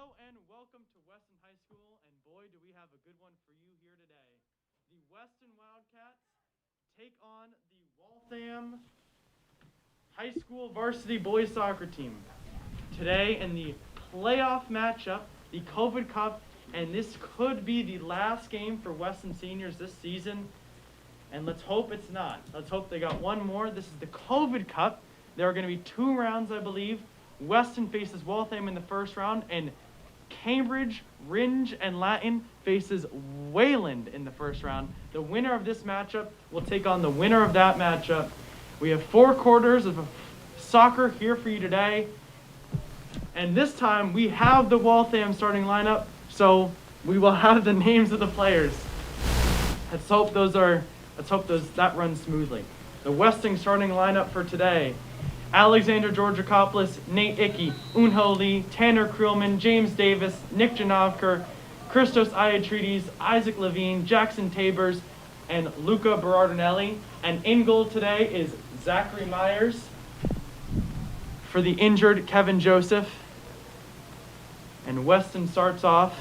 Hello and welcome to Weston High School, and boy, do we have a good one for you here today. The Weston Wildcats take on the Waltham High School varsity boys soccer team. Today in the playoff matchup, the COVID Cup, and this could be the last game for Weston seniors this season. And let's hope it's not. Let's hope they got one more. This is the COVID Cup. There are going to be 2 rounds, I believe. Weston faces Waltham in the first round, and Cambridge, Ringe, and Latin faces Wayland in the first round. The winner of this matchup will take on the winner of that matchup. We have 4 quarters of soccer here for you today. And this time we have the Waltham starting lineup, so we will have the names of the players. Let's hope that runs smoothly. The Weston starting lineup for today: Alexander Georgakopoulos, Nate Icky, Unho Lee, Tanner Creelman, James Davis, Nick Janavkar, Christos Iatrides, Isaac Levine, Jackson Tabers, and Luca Berardinelli. And in goal today is Zachary Myers. For the injured, Kevin Joseph. And Weston starts off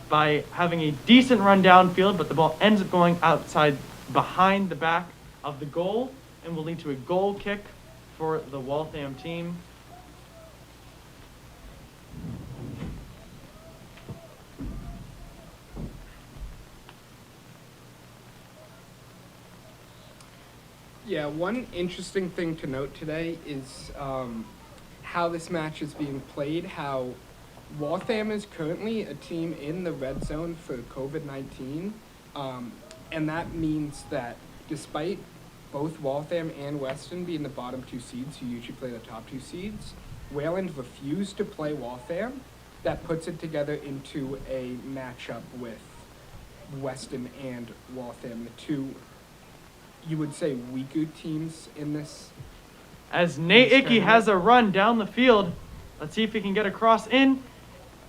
by having a decent run downfield, but the ball ends up going outside behind the back of the goal and will lead to a goal kick for the Waltham team. Yeah, one interesting thing to note today is how this match is being played, how Waltham is currently a team in the red zone for COVID-19, and that means that despite both Waltham and Weston being the bottom 2 seeds who usually play the top 2 seeds, Wayland refused to play Waltham. That puts it together into a matchup with Weston and Waltham, the 2, you would say, weaker teams in this. As Nate Icky has a run down the field, let's see if he can get across in,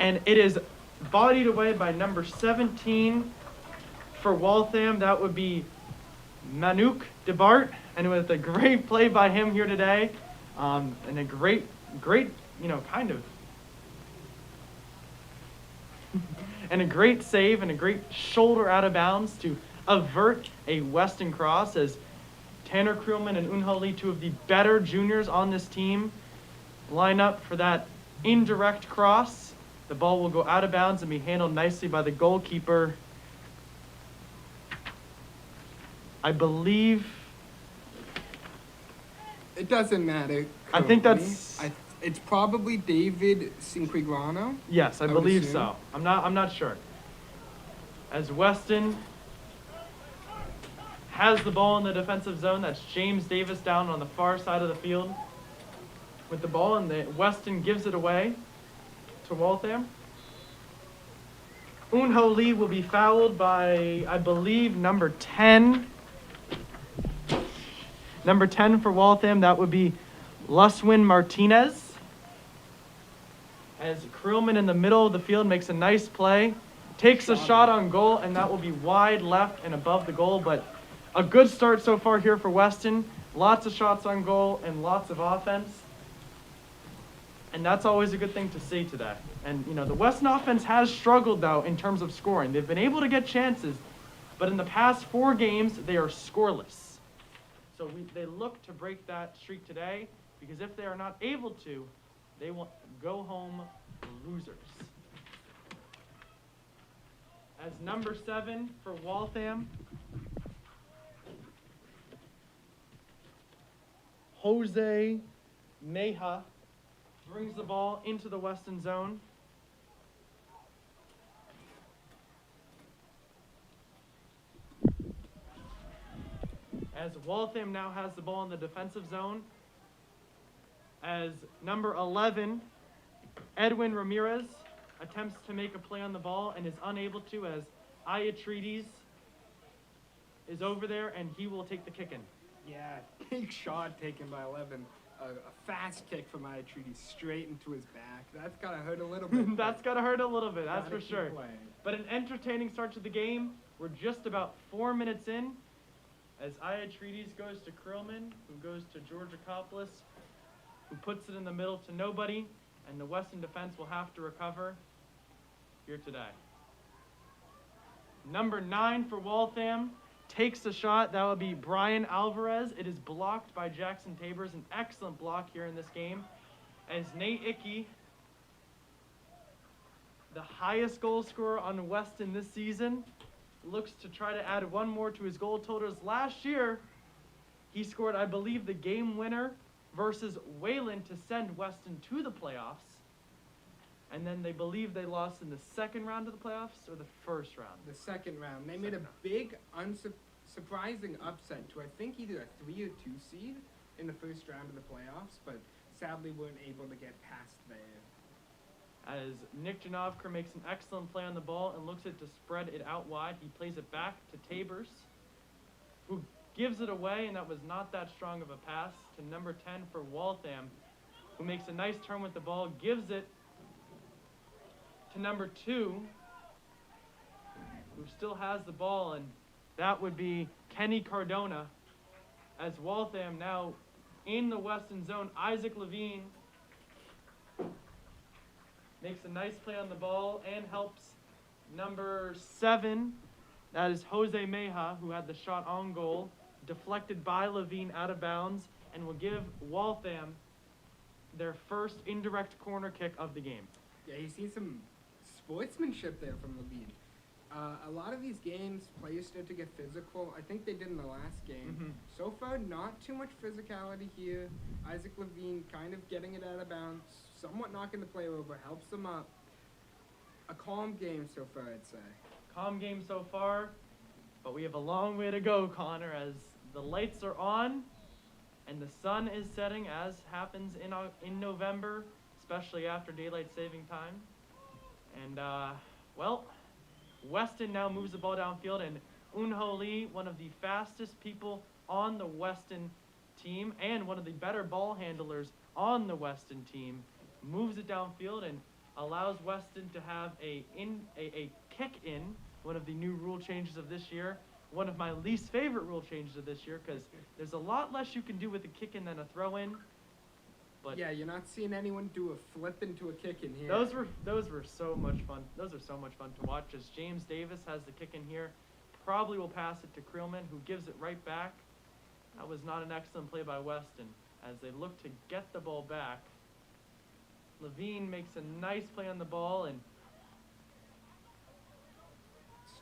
and it is bodied away by number 17 for Waltham. That would be Manuk DeBart, and with a great play by him here today, and a great, and a great save and a great shoulder out of bounds to avert a Weston cross, as Tanner Creelman and Unho Lee, 2 of the better juniors on this team, line up for that indirect cross. The ball will go out of bounds and be handled nicely by the goalkeeper. I believe it doesn't matter. I think that's it's probably David Cinquigrano. Yes, I believe so. I'm not sure. As Weston has the ball in the defensive zone, that's James Davis down on the far side of the field with the ball, and Weston gives it away to Waltham. Unho Lee will be fouled by, I believe, number 10. Number 10 for Waltham, that would be Luswin Martinez. As Creelman in the middle of the field makes a nice play, takes a shot on goal, and that will be wide left and above the goal. But a good start so far here for Weston. Lots of shots on goal and lots of offense. And that's always a good thing to see today. And, the Weston offense has struggled, though, in terms of scoring. They've been able to get chances, but in the past 4 games, they are scoreless. So they look to break that streak today, because if they are not able to, they will go home losers. As number 7 for Waltham, Jose Meja brings the ball into the Weston zone. As Waltham now has the ball in the defensive zone, as number 11, Edwin Ramirez, attempts to make a play on the ball and is unable to, as Iatrides is over there and he will take the kick in. Yeah, big shot taken by 11. A fast kick from Iatrides straight into his back. That's got to hurt a little bit. That's got to hurt a little bit, that's for sure. Playing. But an entertaining start to the game. We're just about 4 minutes in, as Iatrides goes to Creelman, who goes to Georgakopoulos, who puts it in the middle to nobody. and the Weston defense will have to recover here today. Number 9 for Waltham takes the shot. That would be Brian Alvarez. It is blocked by Jackson Tabers. An excellent block here in this game. As Nate Ickey, the highest goal scorer on Weston this season, looks to try to add one more to his goal totals. Last year, he scored, I believe, the game winner versus Wayland to send Weston to the playoffs. And then they believe they lost in the second round of the playoffs or the first round? The second round. They made a big, surprising upset to, I think, either a 3 or 2 seed in the first round of the playoffs, but sadly weren't able to get past there. As Nick Janavkar makes an excellent play on the ball and looks it to spread it out wide, he plays it back to Tabers, who gives it away, and that was not that strong of a pass, to number 10 for Waltham, who makes a nice turn with the ball, gives it to number 2, who still has the ball, and that would be Kenny Cardona. As Waltham now in the Weston zone, Isaac Levine makes a nice play on the ball and helps number 7, that is Jose Meja, who had the shot on goal, deflected by Levine out of bounds, and will give Waltham their first indirect corner kick of the game. Yeah, you see some sportsmanship there from Levine. A lot of these games, players start to get physical. I think they did in the last game. Mm-hmm. So far, not too much physicality here. Isaac Levine kind of getting it out of bounds, somewhat knocking the player over, helps them up. A calm game so far, I'd say. Calm game so far, but we have a long way to go, Connor, as the lights are on and the sun is setting, as happens in November, especially after daylight saving time. And, well, Weston now moves the ball downfield, and Unho Lee, one of the fastest people on the Weston team and one of the better ball handlers on the Weston team, moves it downfield and allows Weston to have a kick in, one of the new rule changes of this year, one of my least favorite rule changes of this year, because there's a lot less you can do with a kick in than a throw in. But yeah, you're not seeing anyone do a flip into a kick in here. Those were so much fun. Those are so much fun to watch. As James Davis has the kick in here, probably will pass it to Creelman, who gives it right back. That was not an excellent play by Weston, as they look to get the ball back. Levine makes a nice play on the ball, and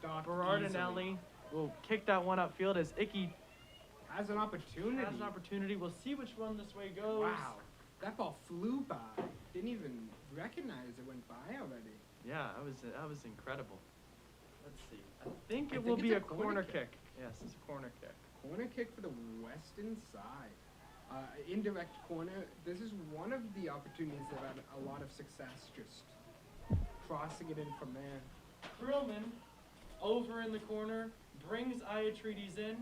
Berardinelli will kick that one upfield as Ickey has an opportunity. We'll see which one this way goes. Wow. That ball flew by. Didn't even recognize it went by already. Yeah, that was incredible. Let's see. I think it will be a corner kick. Yes, it's a corner kick. Corner kick for the Weston side. Indirect corner. This is one of the opportunities that had a lot of success, just crossing it in from there. Creelman, over in the corner, brings Iatreides in.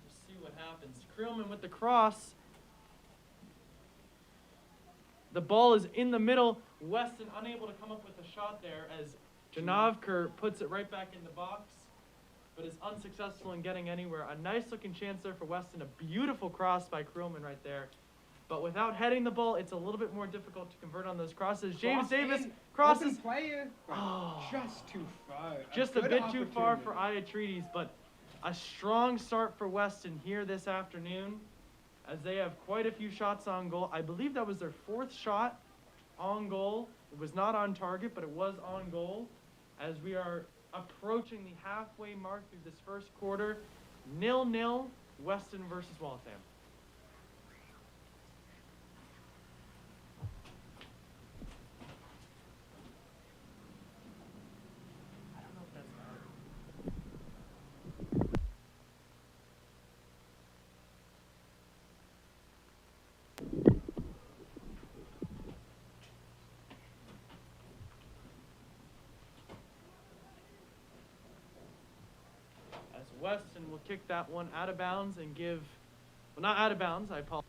We'll see what happens. Creelman with the cross. The ball is in the middle. Weston unable to come up with a shot there as Janavkar puts it right back in the box, but is unsuccessful in getting anywhere. A nice looking chance there for Weston. A beautiful cross by Creelman right there. But without heading the ball, it's a little bit more difficult to convert on those crosses. James Davis crosses. Open player, just too far. Just a bit too far for Iatreides, but a strong start for Weston here this afternoon, as they have quite a few shots on goal. I believe that was their 4th shot on goal. It was not on target, but it was on goal. As we are approaching the halfway mark through this first quarter, 0-0, Weston versus Waltham. Weston will kick that one out of bounds and give, well, not out of bounds, I apologize.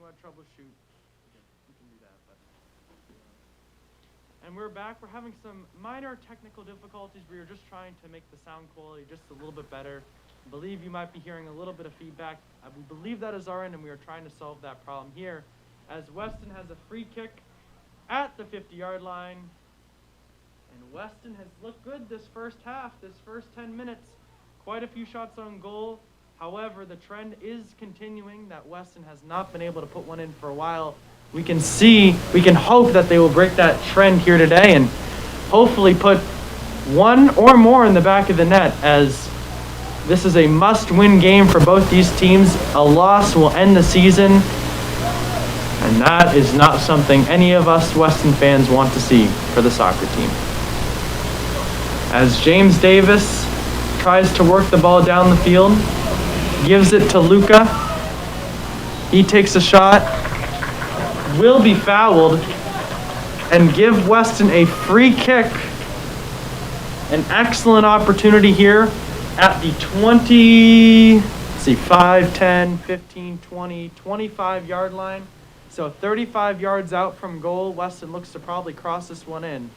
want to troubleshoot, we can do that. But, and we're back. We're having some minor technical difficulties. We were just trying to make the sound quality just a little bit better. I believe you might be hearing a little bit of feedback. We believe that is our end, and we are trying to solve that problem here, as Weston has a free kick at the 50-yard line. And Weston has looked good this first half, this first 10 minutes. Quite a few shots on goal. However, the trend is continuing that Weston has not been able to put one in for a while. We can hope that they will break that trend here today and hopefully put one or more in the back of the net, as this is a must-win game for both these teams. A loss will end the season, and that is not something any of us Weston fans want to see for the soccer team. As James Davis tries to work the ball down the field, gives it to Luca. He takes a shot, will be fouled, and give Weston a free kick. An excellent opportunity here at the 5, 10, 15, 20, 25-yard line. So 35 yards out from goal, Weston looks to probably cross this one in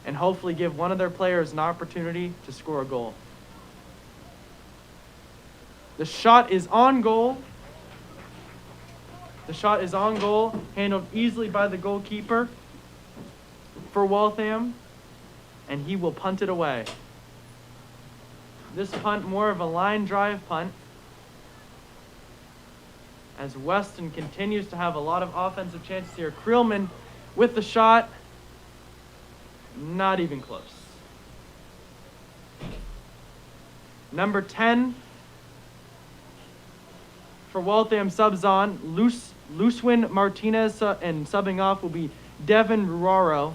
and hopefully give one of their players an opportunity to score a goal. The shot is on goal. The shot is on goal, handled easily by the goalkeeper for Waltham, and he will punt it away. This punt more of a line drive punt, as Weston continues to have a lot of offensive chances here. Creelman with the shot, not even close. Number 10 for Waltham subs on, Lucewin Martinez, and subbing off will be Devin Ruaro.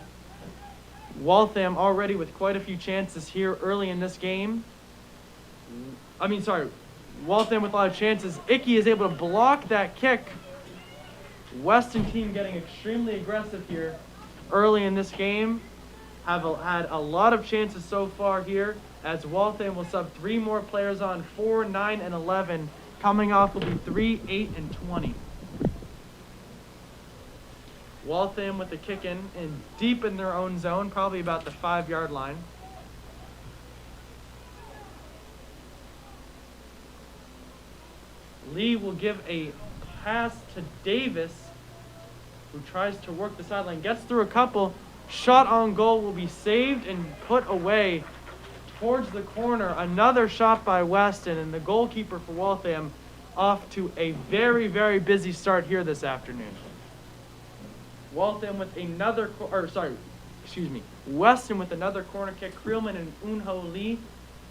Waltham already with quite a few chances here early in this game. Waltham with a lot of chances. Icky is able to block that kick. Weston team getting extremely aggressive here early in this game. Have had a lot of chances so far here, as Waltham will sub 3 more players on. 4, 9, and 11. Coming off will be 3, 8, and 20. Waltham with the kick in and deep in their own zone, probably about the 5-yard line. Lee will give a pass to Davis, who tries to work the sideline, gets through a couple. Shot on goal will be saved and put away towards the corner. Another shot by Weston, and the goalkeeper for Waltham off to a very, very busy start here this afternoon. Weston with another corner kick. Creelman and Unho Lee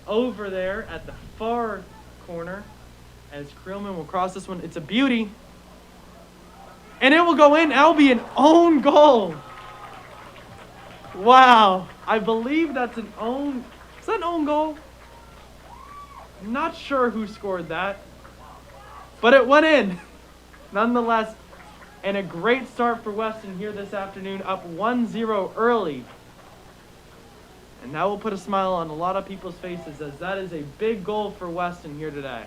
over there at the far corner, as Creelman will cross this one. It's a beauty, and it will go in. That'll be an own goal. Wow, I believe that's an own. Is that an own goal? I'm not sure who scored that, but it went in nonetheless. And a great start for Weston here this afternoon, up 1-0 early. And that will put a smile on a lot of people's faces, as that is a big goal for Weston here today.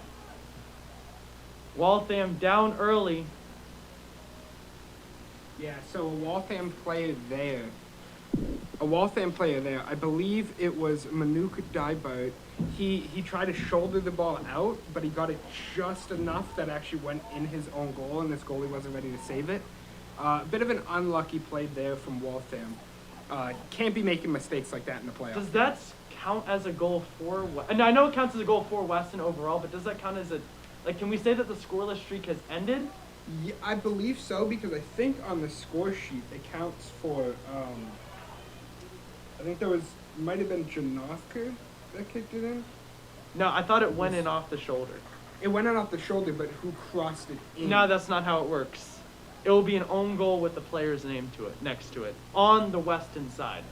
Waltham down early. Yeah, so a Waltham player there, I believe it was Manuk Dybert. He tried to shoulder the ball out, but he got it just enough that actually went in his own goal, and this goalie wasn't ready to save it. A bit of an unlucky play there from Waltham. Can't be making mistakes like that in the playoffs. Does that count as a goal for and I know it counts as a goal for Weston overall, but does that count as can we say that the scoreless streak has ended? Yeah, I believe so, because I think on the score sheet it counts for, I think might have been Janovka that kicked it in. No, I thought it went in off the shoulder. It went in off the shoulder, but who crossed it in? No, that's not how it works. It will be an own goal with the player's name next to it, on the Weston side.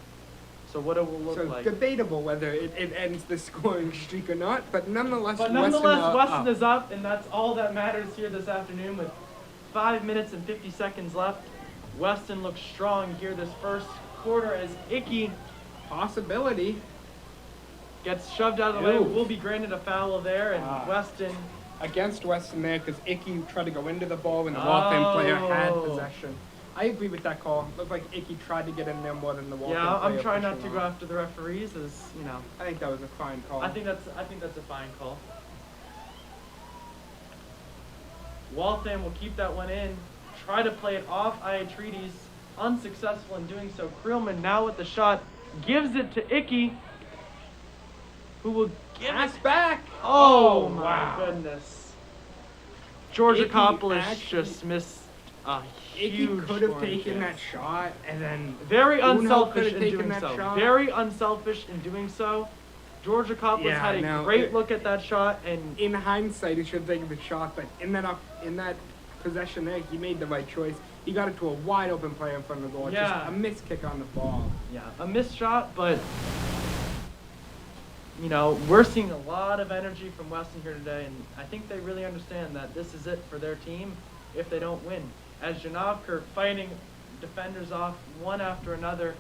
So what it will look like. So debatable whether it ends the scoring streak or not, but nonetheless, Weston is up, and that's all that matters here this afternoon. With 5 minutes and 50 seconds left, Weston looks strong here this first quarter, as Icky possibility gets shoved out of the way. Will be granted a foul there, and Weston against Weston there because Icky tried to go into the ball when the Waltham player had possession. I agree with that call. Looked like Icky tried to get in there more than the Waltham player. Yeah, I'm trying not to go after the referees, as you know. I think that was a fine call. I think that's a fine call. Waltham will keep that one in. Try to play it off Iatredes. Unsuccessful in doing so. Krillman now with the shot. Gives it to Icky, who will give it back. Oh my goodness. Georgakopoulos just missed a huge Icky could have taken that shot and then very unselfish in doing so. Very unselfish in doing so. Georgakopoulos had a great look at that shot, and in hindsight, he should have taken the shot. But in that possession there, he made the right choice. He got it to a wide open player in front of the goal. Yeah. Just a missed kick on the ball. Yeah, a missed shot, but you know, we're seeing a lot of energy from Weston here today, and I think they really understand that this is it for their team if they don't win. As Janavkar fighting defenders off one after another,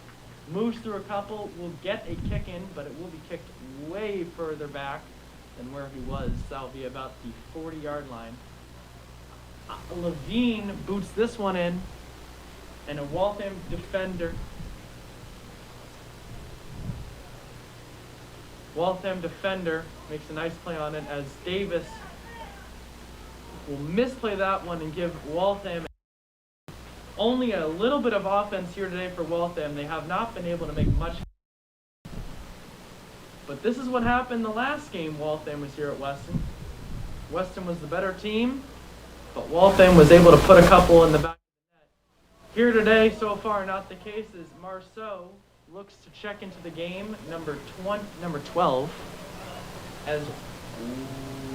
moves through a couple, will get a kick in, but it will be kicked way further back than where he was. That'll be about the 40-yard line. Levine boots this one in, and a Waltham defender. Waltham defender makes a nice play on it as Davis will misplay that one and give Waltham only a little bit of offense here today for Waltham. They have not been able to make much. But this is what happened the last game Waltham was here at Weston. Weston was the better team, but Waltham was able to put a couple in the back of the net. Here today, so far, not the case, as Marceau looks to check into the game, number 12, as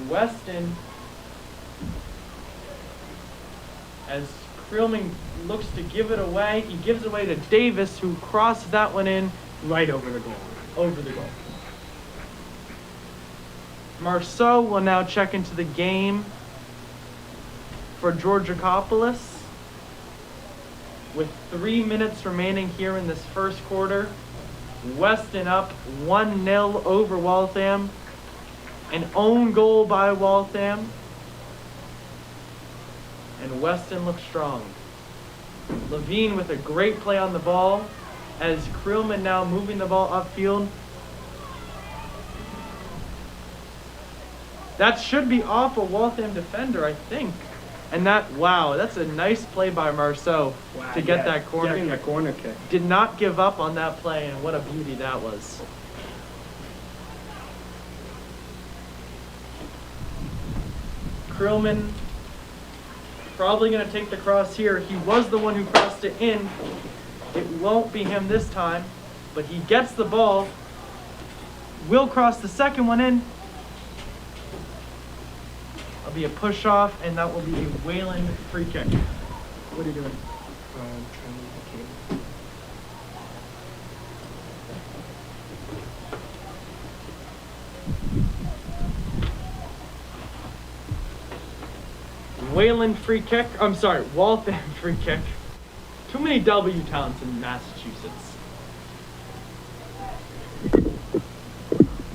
Weston, as Krillman looks to give it away. He gives it away to Davis, who crosses that one in right over the goal. Over the goal. Marceau will now check into the game for Georgakopoulos. With 3 minutes remaining here in this first quarter, Weston up 1-0 over Waltham. An own goal by Waltham. And Weston looks strong. Levine with a great play on the ball, as Krillman now moving the ball upfield. That should be off a Waltham defender, I think. And that's a nice play by Marceau to get that corner kick. That corner kick. Did not give up on that play, and what a beauty that was. Krillman probably going to take the cross here. He was the one who crossed it in. It won't be him this time, but he gets the ball. Will cross the second one in. That'll be a push off, and that will be a Wayland free kick. What are you doing? Trying to Wayland free kick. I'm sorry, Waltham free kick. Too many W towns in Massachusetts.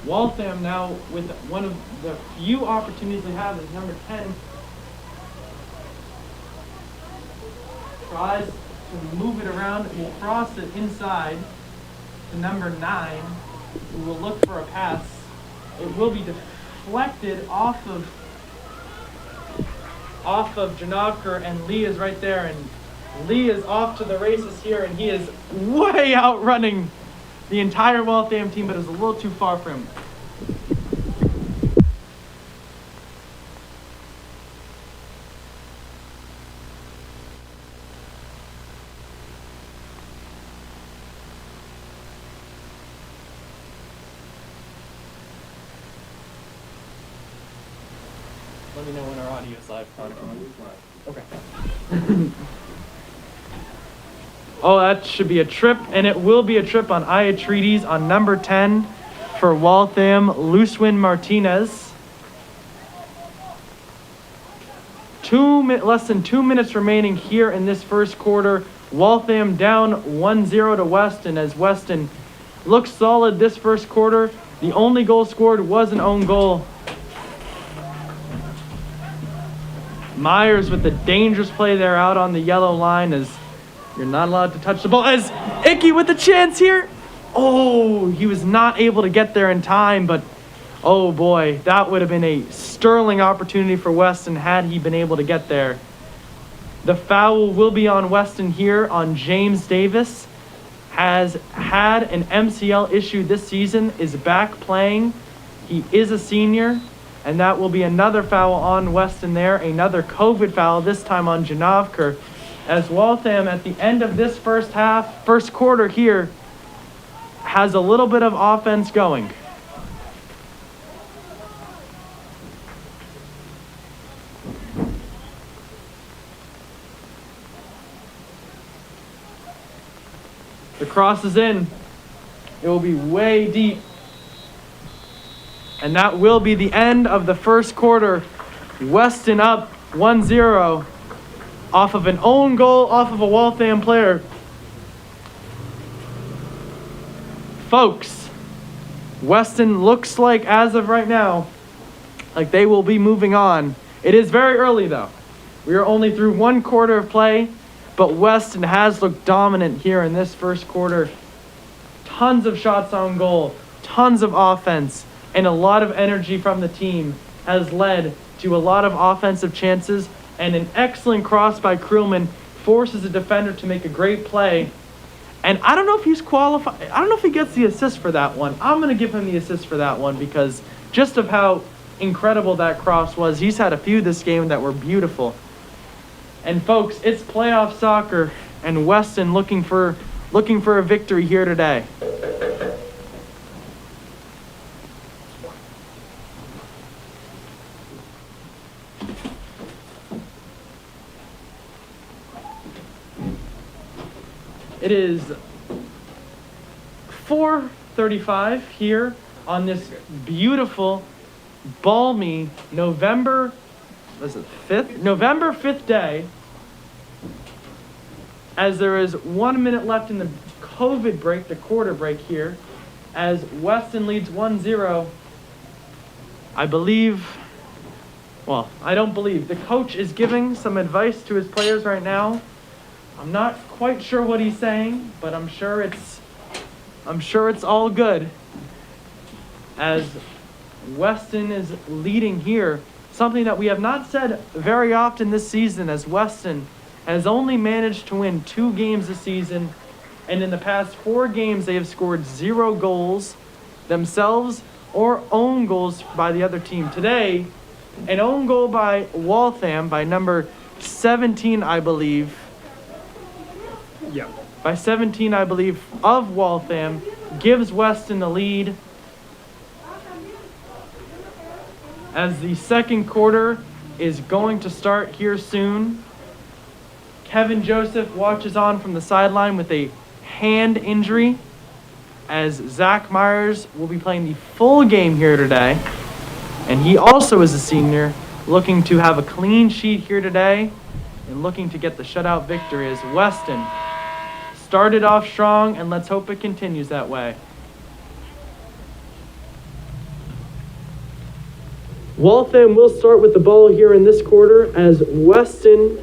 Waltham now with one of the few opportunities they have is number 10. Tries to move it around, will cross it inside to number 9, who will look for a pass. It will be deflected off of Janavkar, and Lee is right there, and Lee is off to the races here, and he is way outrunning the entire Waltham team, but it was a little too far for him. Let me know when our audio is live. Okay. Oh, that should be a trip, and it will be a trip on Iatredes on number 10 for Waltham, Luiswin Martinez. Less than 2 minutes remaining here in this first quarter. Waltham down 1-0 to Weston, as Weston looks solid this first quarter. The only goal scored was an own goal. Myers with the dangerous play there out on the yellow line as you're not allowed to touch the ball. As Icky with the chance here. Oh, he was not able to get there in time, but oh boy, that would have been a sterling opportunity for Weston had he been able to get there. The foul will be on Weston here on James Davis. Has had an MCL issue this season, is back playing. He is a senior, and that will be another foul on Weston there. Another COVID foul, this time on Janavkar. As Waltham at the end of this first quarter here, has a little bit of offense going. The cross is in. It will be way deep. And that will be the end of the first quarter. Weston up 1-0 off of an own goal, off of a Waltham player. Folks, Weston looks like, as of right now, like they will be moving on. It is very early though. We are only through one quarter of play. But Weston has looked dominant here in this first quarter. Tons of shots on goal, tons of offense, and a lot of energy from the team has led to a lot of offensive chances, and an excellent cross by Krulman forces a defender to make a great play. And I don't know if he's qualified. I don't know if he gets the assist for that one. I'm going to give him the assist for that one because just of how incredible that cross was. He's had a few this game that were beautiful. And folks, it's playoff soccer, and Weston looking for a victory here today. It is 4:35 here on this beautiful, balmy November 5th day, as there is 1 minute left in the COVID break, the quarter break here, as Weston leads 1-0. I don't believe. The coach is giving some advice to his players right now. I'm not quite sure what he's saying, but I'm sure it's all good. As Weston is leading here, something that we have not said very often this season, as Weston has only managed to win 2 games this season, and in the past 4 games they have scored 0 goals themselves or own goals by the other team. Today, an own goal by Waltham by number 17, I believe. Yeah. By 17, I believe, of Waltham, gives Weston the lead. As the second quarter is going to start here soon. Kevin Joseph watches on from the sideline with a hand injury, as Zach Myers will be playing the full game here today. And he also is a senior, looking to have a clean sheet here today and looking to get the shutout victory, as Weston started off strong, and let's hope it continues that way. Waltham will start with the ball here in this quarter, as Weston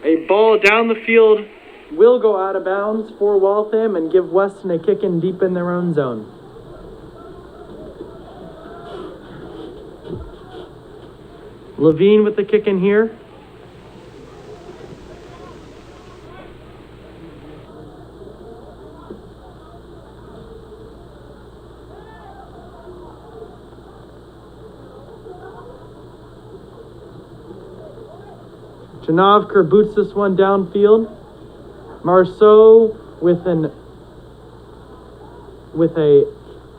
a ball down the field will go out of bounds for Waltham and give Weston a kick in deep in their own zone. Levine with the kick in here. Janavkar boots this one downfield. Marceau with a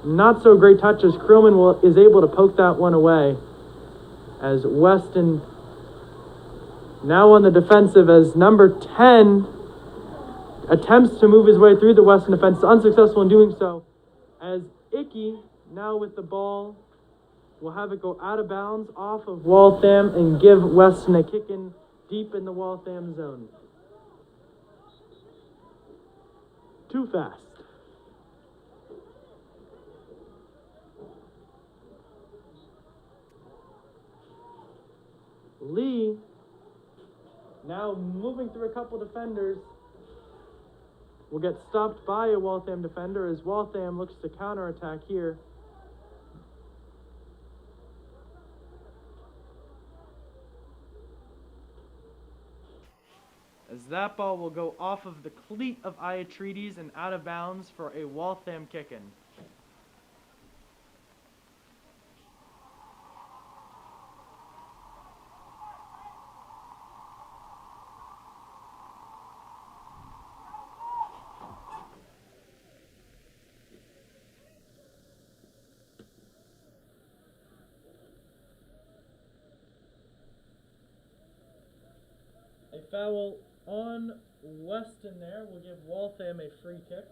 not so great touch, as Krillman is able to poke that one away. As Weston now on the defensive, as number 10 attempts to move his way through the Weston defense, unsuccessful in doing so. As Icky now with the ball will have it go out of bounds off of Waltham and give Weston a kick in deep in the Waltham zone. Too fast. Lee now moving through a couple defenders will get stopped by a Waltham defender as Waltham looks to counterattack here. As that ball will go off of the cleat of Iatredes and out of bounds for a Waltham kick-in. A foul on Weston there will give Waltham a free kick.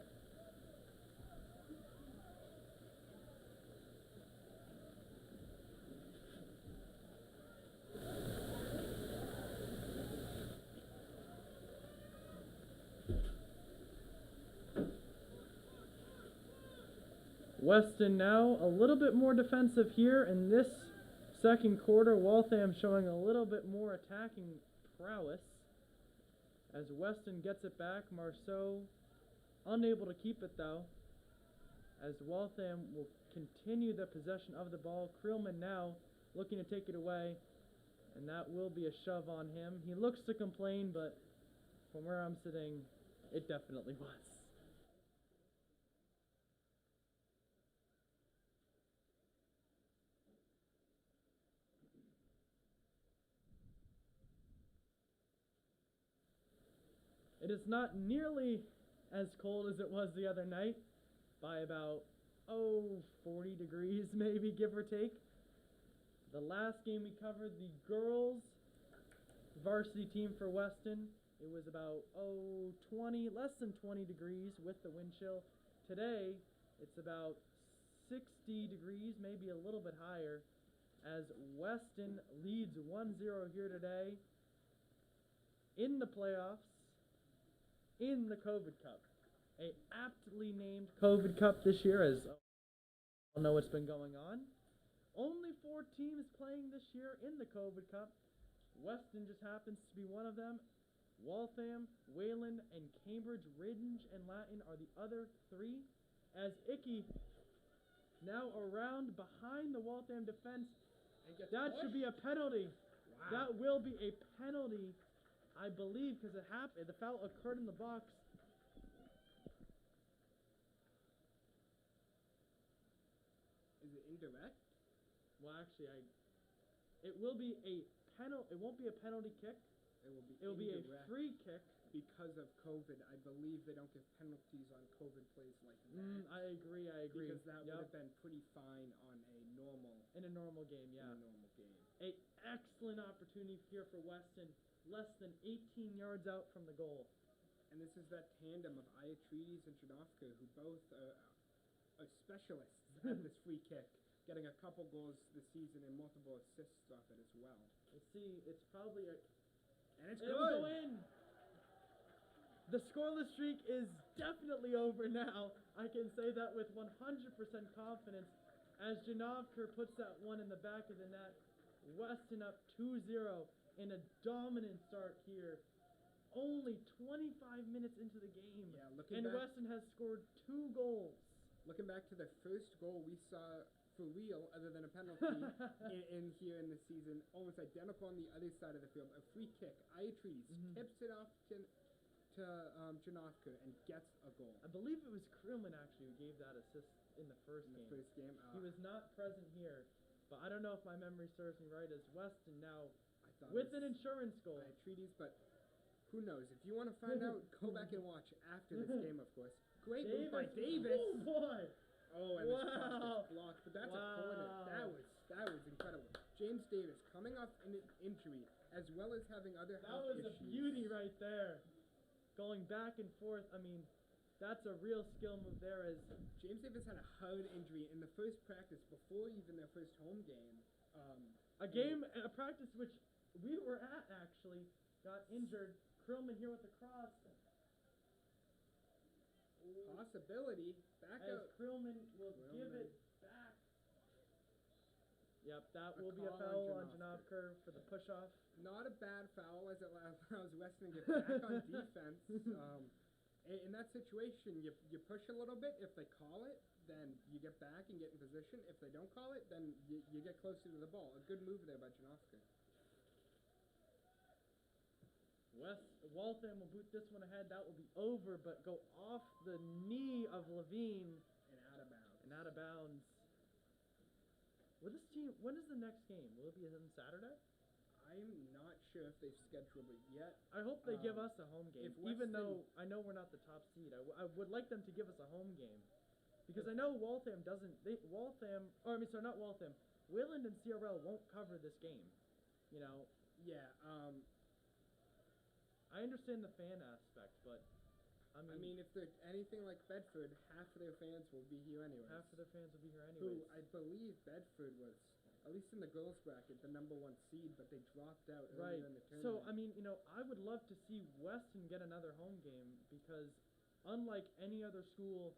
Weston now a little bit more defensive here in this second quarter. Waltham showing a little bit more attacking prowess. As Weston gets it back, Marceau unable to keep it though. As Waltham will continue the possession of the ball. Creelman now looking to take it away, and that will be a shove on him. He looks to complain, but from where I'm sitting, it definitely was. It is not nearly as cold as it was the other night, by about, 40 degrees maybe, give or take. The last game we covered, the girls varsity team for Weston, it was about, less than 20 degrees with the wind chill. Today, it's about 60 degrees, maybe a little bit higher, as Weston leads 1-0 here today in the playoffs. In the COVID Cup, a aptly named COVID Cup this year, as I don't know what's been going on. Only 4 teams playing this year in the COVID Cup. Weston just happens to be one of them. Waltham, Wayland, and Cambridge, Ridge, and Latin are the other 3. As Icky now around behind the Waltham defense, that should be a penalty. Wow. That will be a penalty, I believe, because it happened. The foul occurred in the box. Is it indirect? Well, actually, it will be a penalty. It won't be a penalty kick. It will be a free kick. Because of COVID, I believe they don't give penalties on COVID plays like that. I agree. Because that would have been pretty fine on in a normal game, yeah. In a normal game. A excellent opportunity here for Weston. Less than 18 yards out from the goal. And this is that tandem of Iatredes and Janovka, who both are specialists at this free kick, getting a couple goals this season and multiple assists off it as well. Let's see, it's probably and it's good. It'll go in. The scoreless streak is definitely over now. I can say that with 100% confidence. As Janovka puts that one in the back of the net, Weston up 2-0. In a dominant start here. Only 25 minutes into the game. Yeah, and Weston has scored 2 goals. Looking back to the first goal we saw for real, other than a penalty, in here in the season, almost identical on the other side of the field. A free kick. Iatredes tips it off to Janovka and gets a goal. I believe it was Creelman actually who gave that assist in the first game. He was not present here, but I don't know if my memory serves me right, as Weston now with an insurance goal. Iatredes, but who knows? If you want to find out, go back and watch after this game, of course. Great move by Davis. Oh, boy. Oh, and this cross gets blocked, but that's a corner. That was incredible. James Davis coming off an injury, as well as having other health issues. That was a beauty right there. Going back and forth, I mean, that's a real skill move there. As James Davis had a hard injury in the first practice before even their first home game. A practice which we were at, actually. got injured. Krillman here with the cross. Possibility. Back As out. Krillman will give it back. Yep, that will be a call foul on on Janavkar for the push-off. Not a bad foul as it allows Weston to get back on defense. In that situation, you push a little bit. If they call it, then you get back and get in position. If they don't call it, then you get closer to the ball. A good move there by Janavkar. Waltham will boot this one ahead. That will be over, but go off the knee of Levine. And out of bounds. And out of bounds. Will this team, when is the next game? Will it be on Saturday? I'm not sure if they've scheduled it yet. I hope they give us a home game, even Weston, though I know we're not the top seed. I would like them to give us a home game. Because I know Waltham doesn't, not Waltham, Wayland and CRL won't cover this game, you know. Yeah, I understand the fan aspect, but I mean if they're anything like Bedford, half of their fans will be here anyways. Half of their fans will be here anyways. Who I believe Bedford was, at least in the girls' bracket, the #1 seed, but they dropped out earlier in the tournament. So I mean, I would love to see Weston get another home game because, unlike any other school,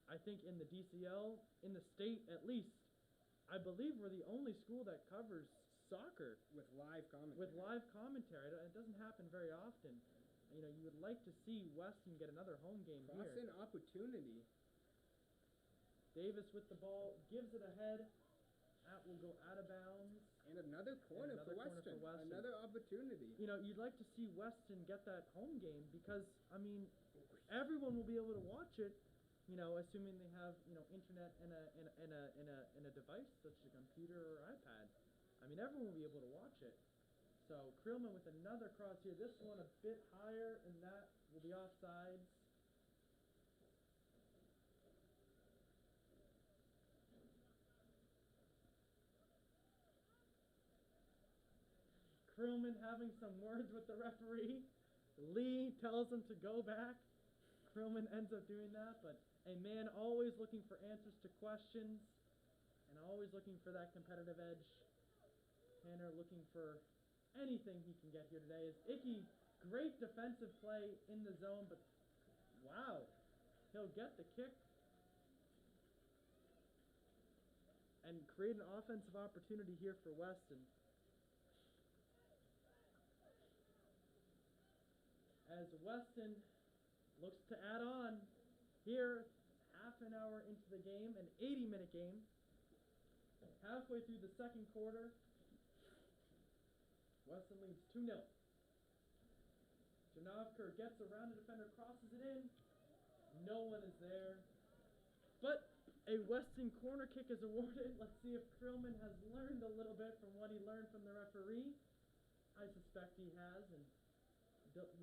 I think in the DCL, in the state at least, I believe we're the only school that covers soccer with live commentary. It doesn't happen very often. You would like to see Weston get another home game here. That's an opportunity. Davis with the ball, gives it ahead. That will go out of bounds. And another corner, for Weston. Another opportunity. You'd like to see Weston get that home game because, everyone will be able to watch it, assuming they have, internet and a device such as a computer or iPad. Everyone will be able to watch it. So Krillman with another cross here. This one a bit higher, and that will be offsides. Krillman having some words with the referee. Lee tells him to go back. Krillman ends up doing that, but a man always looking for answers to questions and always looking for that competitive edge. Tanner looking for anything he can get here today. Is Icky, great defensive play in the zone, but wow, he'll get the kick and create an offensive opportunity here for Weston. As Weston looks to add on here, half an hour into the game, an 80-minute game, halfway through the second quarter. Weston leads 2-0. Janavkar gets around the defender, crosses it in. No one is there. But a Weston corner kick is awarded. Let's see if Krillman has learned a little bit from what he learned from the referee. I suspect he has, and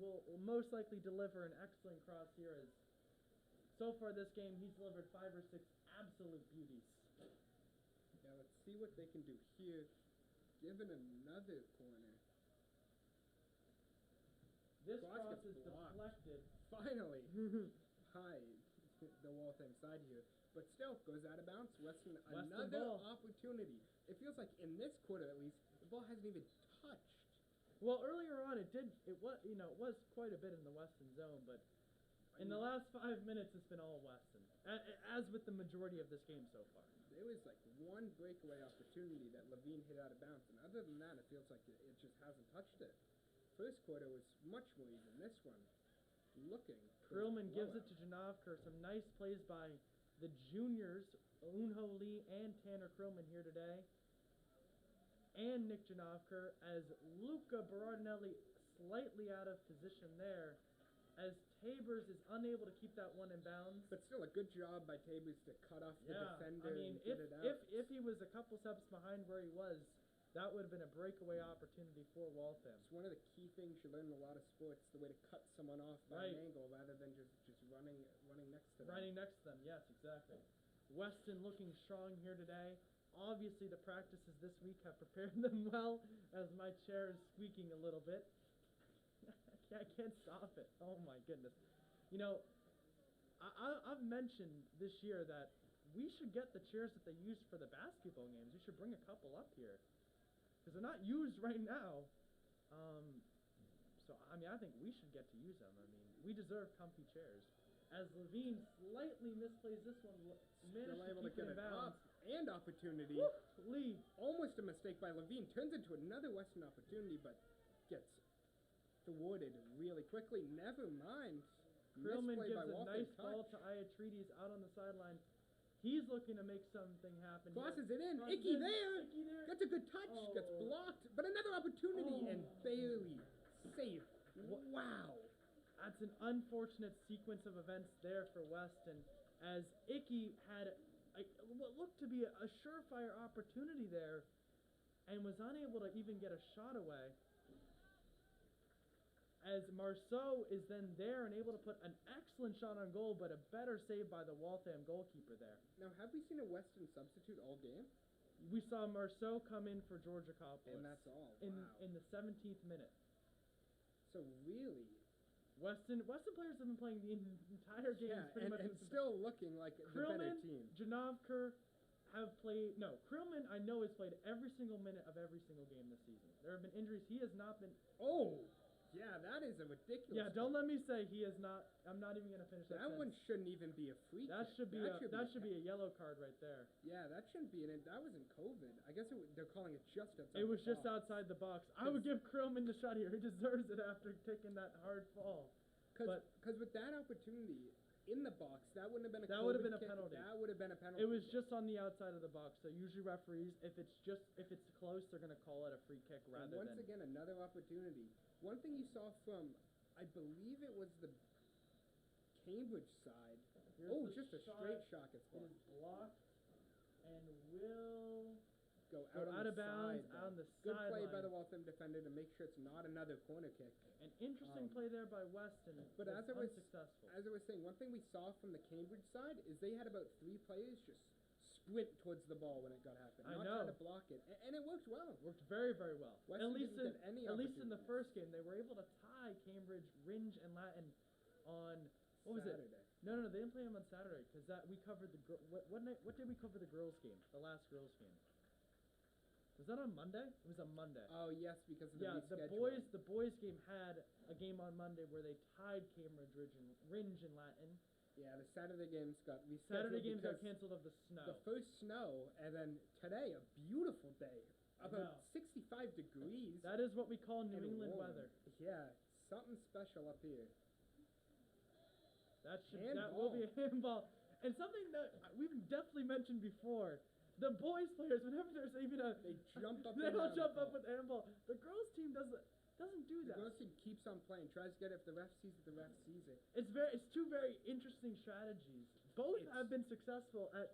will most likely deliver an excellent cross here. As so far this game, he's delivered 5 or 6 absolute beauties. Yeah, let's see what they can do here. Given another corner. This cross is deflected. Finally, by the Waltham side here. But still, goes out of bounds. Weston another ball. Opportunity. It feels like in this quarter at least, the ball hasn't even touched. Well, earlier on it was quite a bit in the Weston zone, but in the last 5 minutes it's been all Weston, as with the majority of this game so far. There was like one breakaway opportunity that Levine hit out of bounds, and other than that, it feels like it just hasn't touched it. First quarter was much more even. This one, looking. Krillman gives it to Janavkar. Some nice plays by the juniors, Unho Lee and Tanner Krillman here today. And Nick Janavkar, as Luca Berardinelli slightly out of position there, as Tabers is unable to keep that one in bounds. But still a good job by Tabers to cut off the defender and get it out. If he was a couple steps behind where he was, that would have been a breakaway opportunity for Waltham. It's one of the key things you learn in a lot of sports, the way to cut someone off by an angle rather than just running next to them. Running next to them, yes, exactly. Weston looking strong here today. Obviously the practices this week have prepared them well, as my chair is squeaking a little bit. I can't stop it. Oh my goodness. I've mentioned this year that we should get the chairs that they use for the basketball games. We should bring a couple up here, because they're not used right now. So, I mean, I think we should get to use them. I mean, we deserve comfy chairs. As Levine slightly misplays this one, managed Still to able keep to it get in it bounds. up and opportunity. Woo! Lee. Almost a mistake by Levine. Turns into another Weston opportunity, but gets thwarted really quickly. Never mind. Krillman Misplay gives by a Waltham. nice Touch. ball to Iatredes out on the sideline. He's looking to make something happen. Crosses it in. Crosses Icky in. there. Icky there. Gets a good touch. Gets Oh. blocked. But another opportunity and barely safe. What- Wow. That's an unfortunate sequence of events there for Weston, as Icky had what looked to be a surefire opportunity there, and was unable to even get a shot away. As Marceau is then there and able to put an excellent shot on goal, but a better save by the Waltham goalkeeper there. Now, have we seen a Weston substitute all game? We saw Marceau come in for Georgia Coppolis. And that's all. In Wow. in the 17th minute. So really, Weston players have been playing the entire game. yeah, pretty much and with the- still looking like the better team. Krillman, Janavkar have played. No, Krillman I know has played every single minute of every single game this season. There have been injuries. He has not been. Oh, yeah, that is a ridiculous. Yeah, don't let me say he is not. I'm not even gonna finish that. That one sentence. shouldn't even be a free That kick. should be a yellow card right there. Yeah, that shouldn't be in it. That was in COVID. I guess they're calling it just outside. It was the just box. outside the box. I would give Krillman the shot here. He deserves it after taking that hard fall. Because with that opportunity in the box, that wouldn't have been a. That would have COVID been a kick. penalty. That would have been a penalty. It was just on the outside of the box. So usually referees, if it's close, they're gonna call it a free kick And rather once than. again, another opportunity. One thing you saw from, I believe it was the Cambridge side. Here's the Just a shot. straight shot gets It blocked. is blocked and will Go go out, on out the of bounds side, on though. the Good play by sideline. the Waltham defender to make sure it's not another corner kick. An interesting play there by Weston. But was as I was unsuccessful. as I was saying, one thing we saw from the Cambridge side is they had about 3 players just sprint towards the ball when it got happened, I not know. trying to block it, and it worked well. Worked very, very well. Weston at least didn't get any at least in the opportunities. first game, they were able to tie Cambridge, Ringe, and Latin on what was Saturday. it? No, they didn't play them on Saturday because that we covered the what did we cover the girls game? The last girls game. Was that on Monday? It was on Monday. Oh yes, because of the Yeah, rescheduling. the boys game had a game on Monday where they tied Cambridge, Ringe, and Latin. Yeah, the Saturday games got rescheduled. Saturday games got because canceled of the snow. The first snow, and then today a beautiful day, I know. about 65 degrees. That is what we call New and England warm. weather. Yeah, something special up here. That Handball. will be a handball. And something that we've definitely mentioned before. The boys players, whenever there's even a They jump up they and all down jump the up ball. with handball. The girls team doesn't do The that. girls team keeps on playing, tries to get it. If the ref sees it, the ref sees it. It's two very interesting strategies. Both It's- have been successful at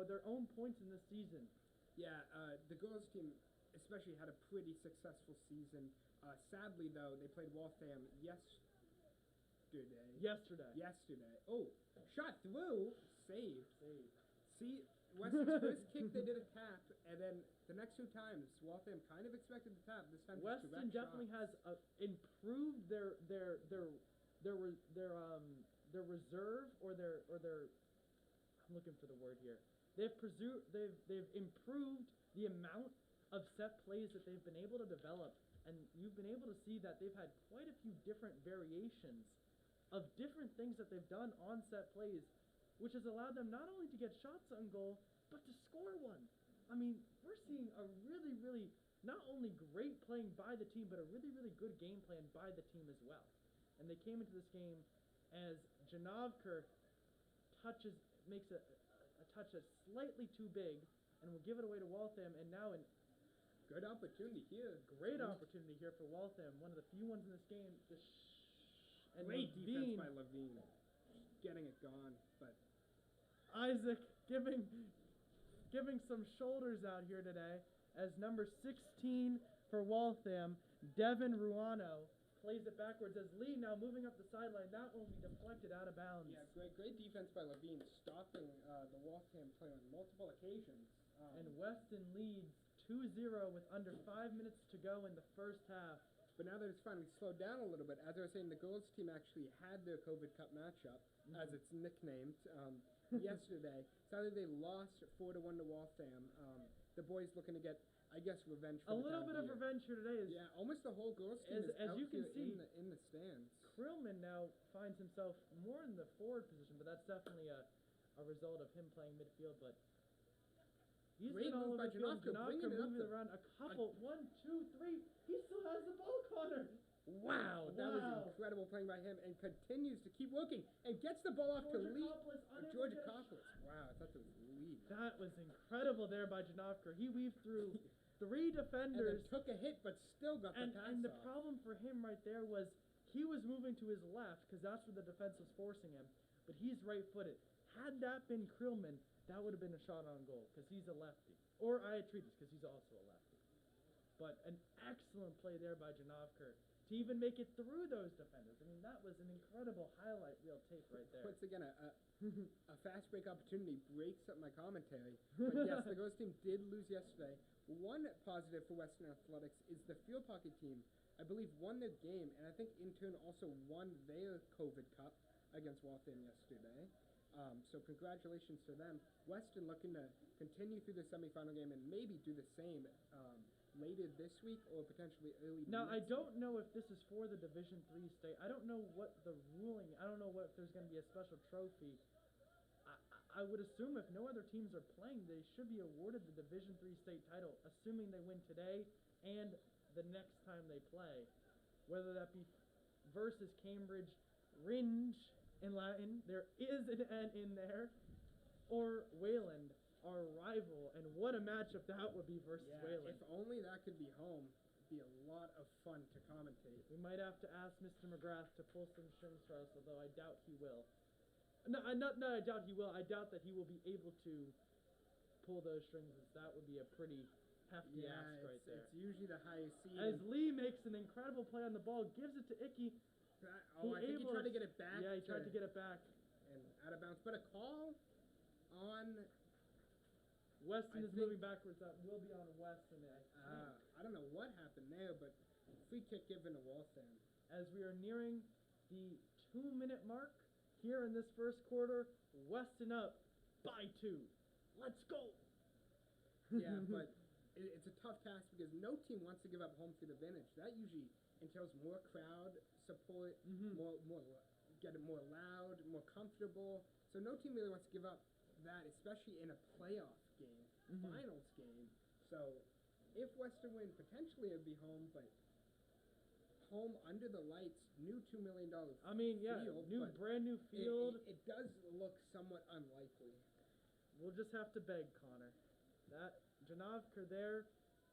their own points in this season. Yeah, the girls team especially had a pretty successful season. Sadly, though, they played Waltham yesterday. Oh, shot through, saved. See, Weston's first kick, they did a tap, and then the next 2 times, Waltham kind of expected the tap. This time, just Weston direct definitely shots. has improved their reserve or their I'm looking for the word here. They've improved the amount of set plays that they've been able to develop, and you've been able to see that they've had quite a few different variations of different things that they've done on set plays, which has allowed them not only to get shots on goal, but to score one. I mean, we're seeing a really, really not only great playing by the team, but a really, really good game plan by the team as well. And they came into this game as Janavkar makes a touch that's slightly too big and will give it away to Waltham, and now an Good opportunity here. great opportunity here for Waltham, one of the few ones in this game. And Great Levine, defense by Levine. Getting it gone, but Isaac giving some shoulders out here today as number 16 for Waltham, Devin Ruano, plays it backwards as Lee now moving up the sideline. That one will be deflected out of bounds. yeah, great defense by Levine, stopping the Waltham play on multiple occasions. And Weston leads 2-0 with under 5 minutes to go in the first half. But now that it's finally slowed down a little bit, as I was saying, the girls team actually had their COVID Cup matchup, as it's nicknamed, yesterday. Sadly, they lost 4-1 to Waltham. The boys looking to get I guess, revenge for A the little time bit of of year. revenge here today is Yeah, almost the whole girls team is as out you can here see, in the stands. Krillman now finds himself more in the forward position, but that's definitely a result of him playing midfield. But he's Great been all move over by the field. Janowska, bringing it up moving the- around a couple. 1, 2, 3. He still has the ball, Connor. Wow, that was incredible playing by him, and continues to keep working and gets the ball off to Georgia Copples. Wow, I thought that was lead. That was incredible there by Janowka. He weaved through 3 And defenders. then took a hit, but still got the pass And the off. problem for him right there was he was moving to his left because that's where the defense was forcing him. But he's right-footed. Had that been Krillman, that would have been a shot on goal because he's a lefty. Or Iatridis because he's also a lefty. But an excellent play there by Janowka to even make it through those defenders. I mean, that was an incredible highlight reel tape right there. Once again, a fast break opportunity breaks up my commentary. But yes, the girls team did lose yesterday. One positive for Western Athletics is the field hockey team, I believe, won their game, and I think in turn also won their COVID Cup against Waltham yesterday. So congratulations to them. Weston looking to continue through the semifinal game and maybe do the same later this week or potentially early Now, I next don't know if this is for the Division III state. I don't know what the ruling, I don't know what if there's going to be a special trophy. I would assume if no other teams are playing, they should be awarded the Division III state title, assuming they win today and the next time they play. Whether that be versus Cambridge, Ringe in Latin, there is an N in there, or Wayland, our rival, and what a matchup that would be versus Wayland. If only that could be home, it'd be a lot of fun to commentate. We might have to ask Mr. McGrath to pull some strings for us, although I doubt he will. No, I doubt he will. I doubt that he will be able to pull those strings. That would be a pretty hefty ask right there. It's usually the highest seed. As Lee makes an incredible play on the ball, gives it to Icky. I think he tried to get it back. Yeah, he tried to get it back. And out of bounds. But a call on... Weston is moving backwards. That will be on Weston. I don't know what happened there, but free kick given to Waltham. As we are nearing the 2-minute mark here in this first quarter, Weston up by 2. Let's go. Yeah, but it's a tough task because no team wants to give up home field advantage. That usually entails more crowd support, more get it more loud, more comfortable. So no team really wants to give up that, especially in a playoff game, finals game. So if Western win, potentially it'd be home, but home under the lights, new $2 million field, brand new field. It does look somewhat unlikely. We'll just have to beg Connor. That Janowka there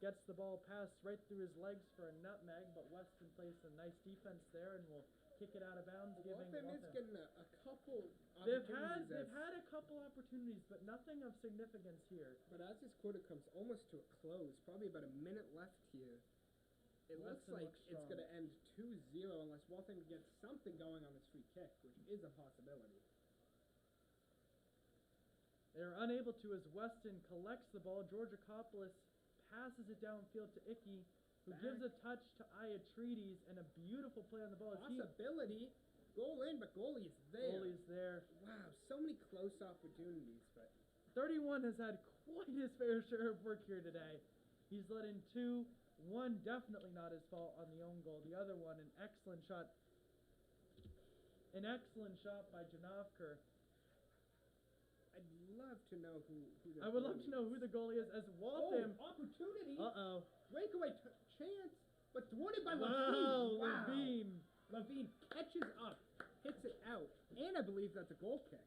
gets the ball passed right through his legs for a nutmeg, but Weston plays some nice defense there and will kick it out of bounds. Waltham is getting a couple They've opportunities. had a couple opportunities, but nothing of significance here. But as this quarter comes almost to a close, probably about a minute left here, it looks like it's going to end 2-0 unless Waltham gets something going on this free kick, which is a possibility. They're unable to as Weston collects the ball. Georgia Coppolis passes it downfield to Icky, who gives a touch to Iatridis, and a beautiful play on the ball. Possibility. Goal in, but goalie is there. Goalie's there. Wow, so many close opportunities, but 31 has had quite his fair share of work here today. He's let in 2. One definitely not his fault on the own goal. The other one, an excellent shot. An excellent shot by Janowka. I'd love to know who the I would love to know who the goalie is as Waltham. Opportunity. Uh-oh. Breakaway chance, but thwarted by Levine. Levine. Levine catches up, hits it out, and I believe that's a goal kick.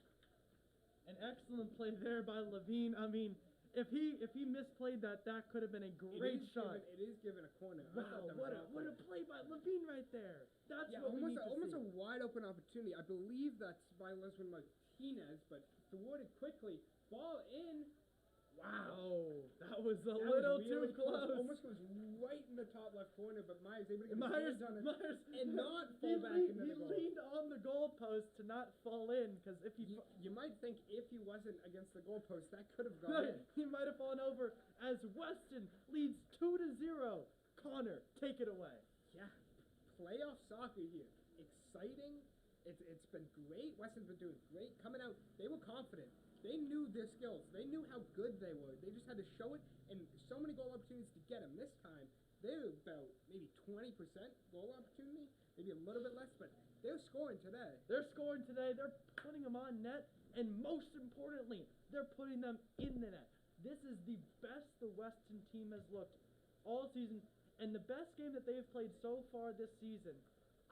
An excellent play there by Levine. I mean, if he misplayed that, that could have been a great shot. It is given a corner. Wow, what a play by Levine right there. That's what we need to almost see. a wide open opportunity. I believe that's by Leslie Martinez, but thwarted quickly. Ball in. Wow. Oh, that was a little really too close. Almost goes right in the top left corner, but Myers able to get Myers his hands on it Myers, and not fall back into the goal. He leaned on the goalpost to not fall in, because if he... You might think if he wasn't against the goalpost, that could have gone in. He might have fallen over as Weston leads 2-0. Connor, take it away. Yeah, playoff soccer here. Exciting. It's been great. Weston's been doing great. Coming out, they were confident. They knew their skills. They knew how good they were. They just had to show it, and so many goal opportunities to get them. This time, they were about maybe 20% goal opportunity, maybe a little bit less, but they're scoring today. They're scoring today. They're putting them on net, and most importantly, they're putting them in the net. This is the best the Weston team has looked all season, and the best game that they've played so far this season,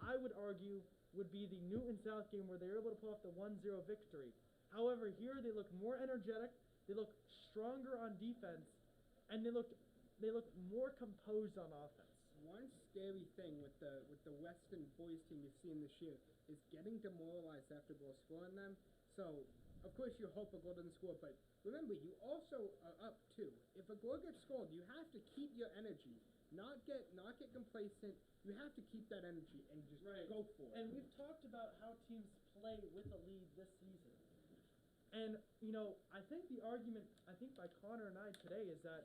I would argue, would be the Newton South game where they were able to pull off the 1-0 victory. However, here they look more energetic, they look stronger on defense, and they look more composed on offense. One scary thing with the Weston boys team you've seen this year is getting demoralized after goals scoring them. So, of course, you hope a goal doesn't score, but remember, you also are up too. If a goal gets scored, you have to keep your energy, not get complacent. You have to keep that energy and just go for it. And we've talked about how teams play with a lead this season. And, I think the argument, by Connor and I today is that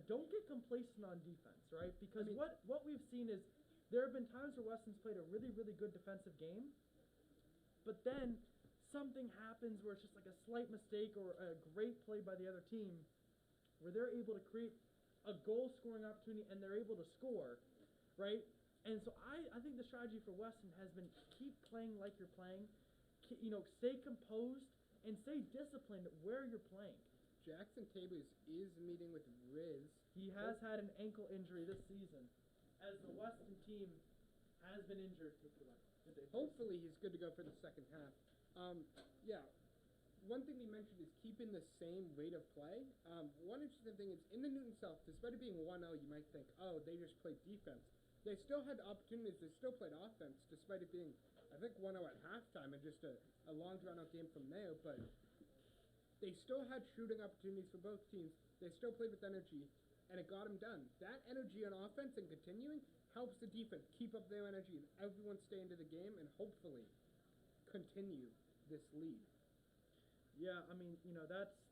don't get complacent on defense, right? Because what we've seen is there have been times where Weston's played a really, really good defensive game, but then something happens where it's just like a slight mistake or a great play by the other team where they're able to create a goal-scoring opportunity and they're able to score, right? And so I think the strategy for Weston has been keep playing like you're playing, stay composed and stay disciplined where you're playing. Jackson Tabers is meeting with Riz. He has had an ankle injury this season, as the Weston team has been injured. Hopefully he's good to go for the second half. One thing we mentioned is keeping the same rate of play. One interesting thing is in the Newton South, despite it being 1-0, you might think, oh, they just played defense. They still had opportunities. They still played offense, despite it being, I think, 1-0 at halftime and just a long drawn-out game from there. But they still had shooting opportunities for both teams. They still played with energy, and it got them done. That energy on offense and continuing helps the defense keep up their energy and everyone stay into the game and hopefully continue this lead. Yeah,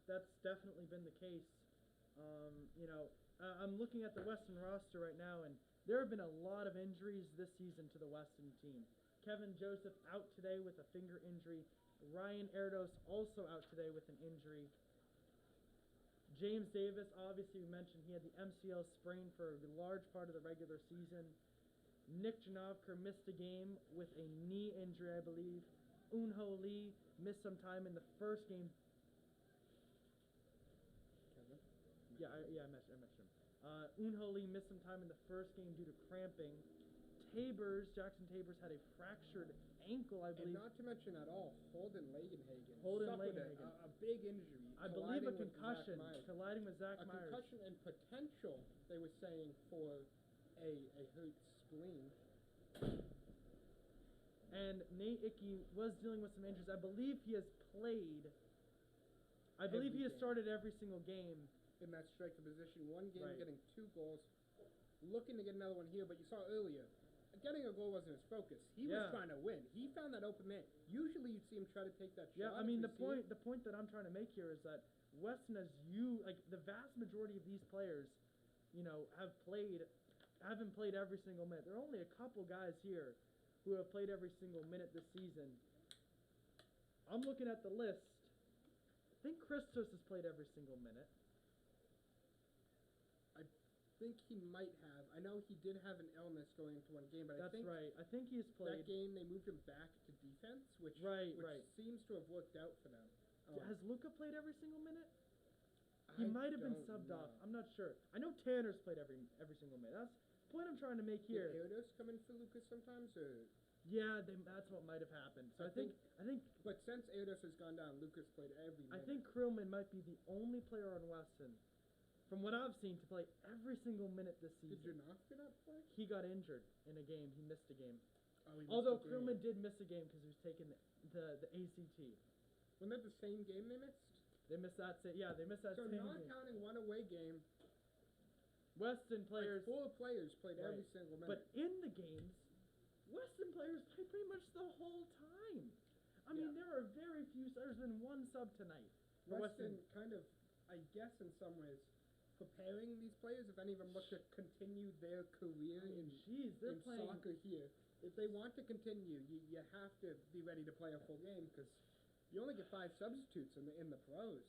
that's definitely been the case. I'm looking at the Weston roster right now, and there have been a lot of injuries this season to the Weston team. Kevin Joseph out today with a finger injury. Ryan Erdos also out today with an injury. James Davis, obviously we mentioned he had the MCL sprain for a large part of the regular season. Nick Janovker missed a game with a knee injury, I believe. Unho Lee missed some time in the first game. Kevin? Yeah, I mentioned him. Unho Lee missed some time in the first game due to cramping. Jackson Tabers had a fractured ankle, I believe. And not to mention at all, Holden Lagenhagen. A big injury. I believe a concussion, colliding with Zach Myers. A concussion and potential, they were saying, for a hurt spleen. And Nate Ickey was dealing with some injuries. I believe he has played. I believe he has started every single game. In that striker position. One game getting 2 goals. Looking to get another one here, but you saw earlier, getting a goal wasn't his focus. He was trying to win. He found that open man. Usually you'd see him try to take that shot. Yeah, the point that I'm trying to make here is that Weston the vast majority of these players, haven't played every single minute. There are only a couple guys here who have played every single minute this season. I'm looking at the list. I think Christos has played every single minute. I think he might have. I know he did have an illness going into one game, but I think right. I think he's played. That game they moved him back to defense, which seems to have worked out for them. Has Luca played every single minute? He might have been subbed off. I'm not sure. I know Tanner's played every single minute. That's the point I'm trying to make here. Did Erdos come in for Lucas sometimes, or? Yeah, that's what might have happened. So I think. But since Erdos has gone down, Lucas played every minute. I think Krillman might be the only player on Weston, from what I've seen, to play every single minute this season. Did Janovka not play? He got injured in a game. He missed a game. Oh, Although Krillman did miss a game because he was taking the ACT. Wasn't that the same game they missed? They missed that. They missed that. So same not game. counting one away game. Weston players. 4 players played every single minute. But in the games, Weston players played pretty much the whole time. I mean, there are very few. There's been one sub tonight. Weston kind of, I guess, in some ways, preparing these players, if any of them look to continue their career in soccer here. If they want to continue, you have to be ready to play a full game because You only get 5 substitutes in the pros.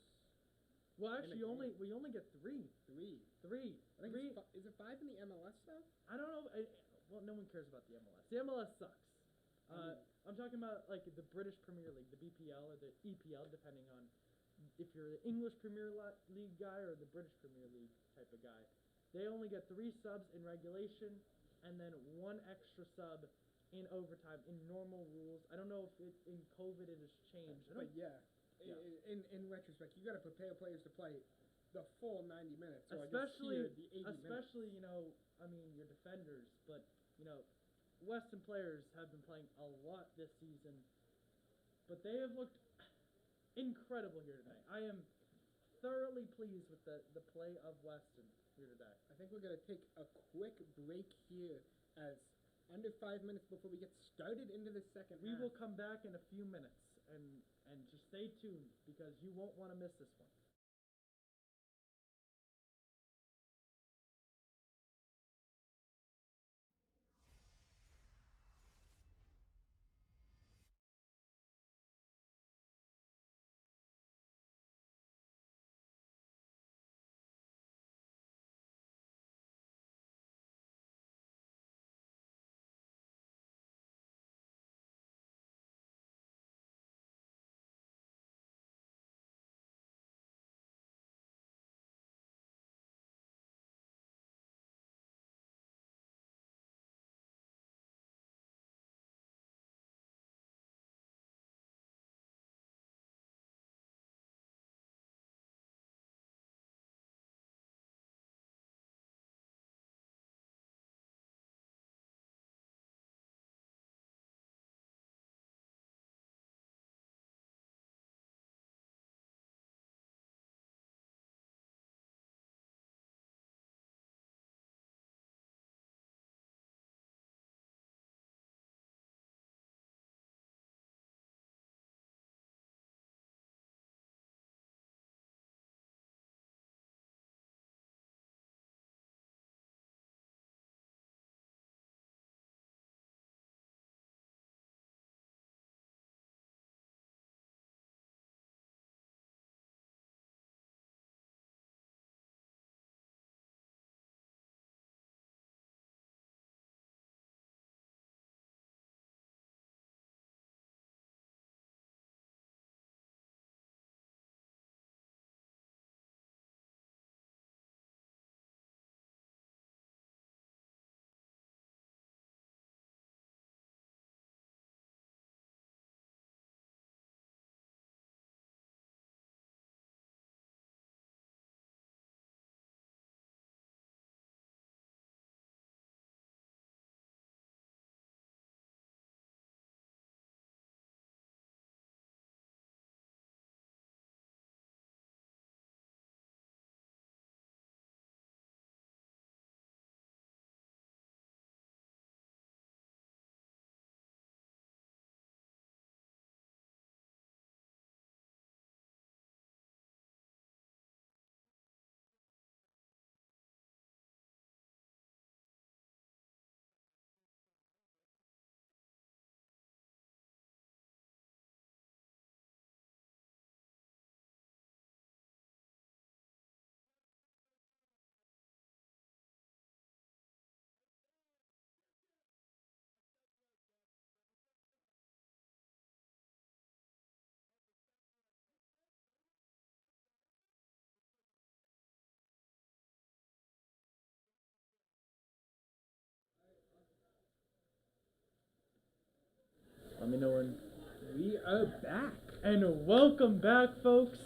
Well, actually, we only get 3. Three. I think is it 5 in the MLS though? I don't know. Well, no one cares about the MLS. The MLS sucks. I'm talking about like the British Premier League, the BPL or the EPL, depending on if you're the English Premier League guy or the British Premier League type of guy. They only get 3 subs in regulation, and then 1 extra sub in overtime in normal rules. I don't know if in COVID it has changed. But yeah. In retrospect, you got to prepare players to play the full 90 minutes. So especially, I guess here, the 80 minutes. you know, I mean, your defenders, but you know, Weston players have been playing a lot this season, but they have looked incredible here tonight. I am thoroughly pleased with the play of Weston here today. I think we're gonna take a quick break here, as under 5 minutes before we get started into the second We half. will come back in a few minutes, and just stay tuned because you won't want to miss this one. Let me know when We are back. And welcome back, folks.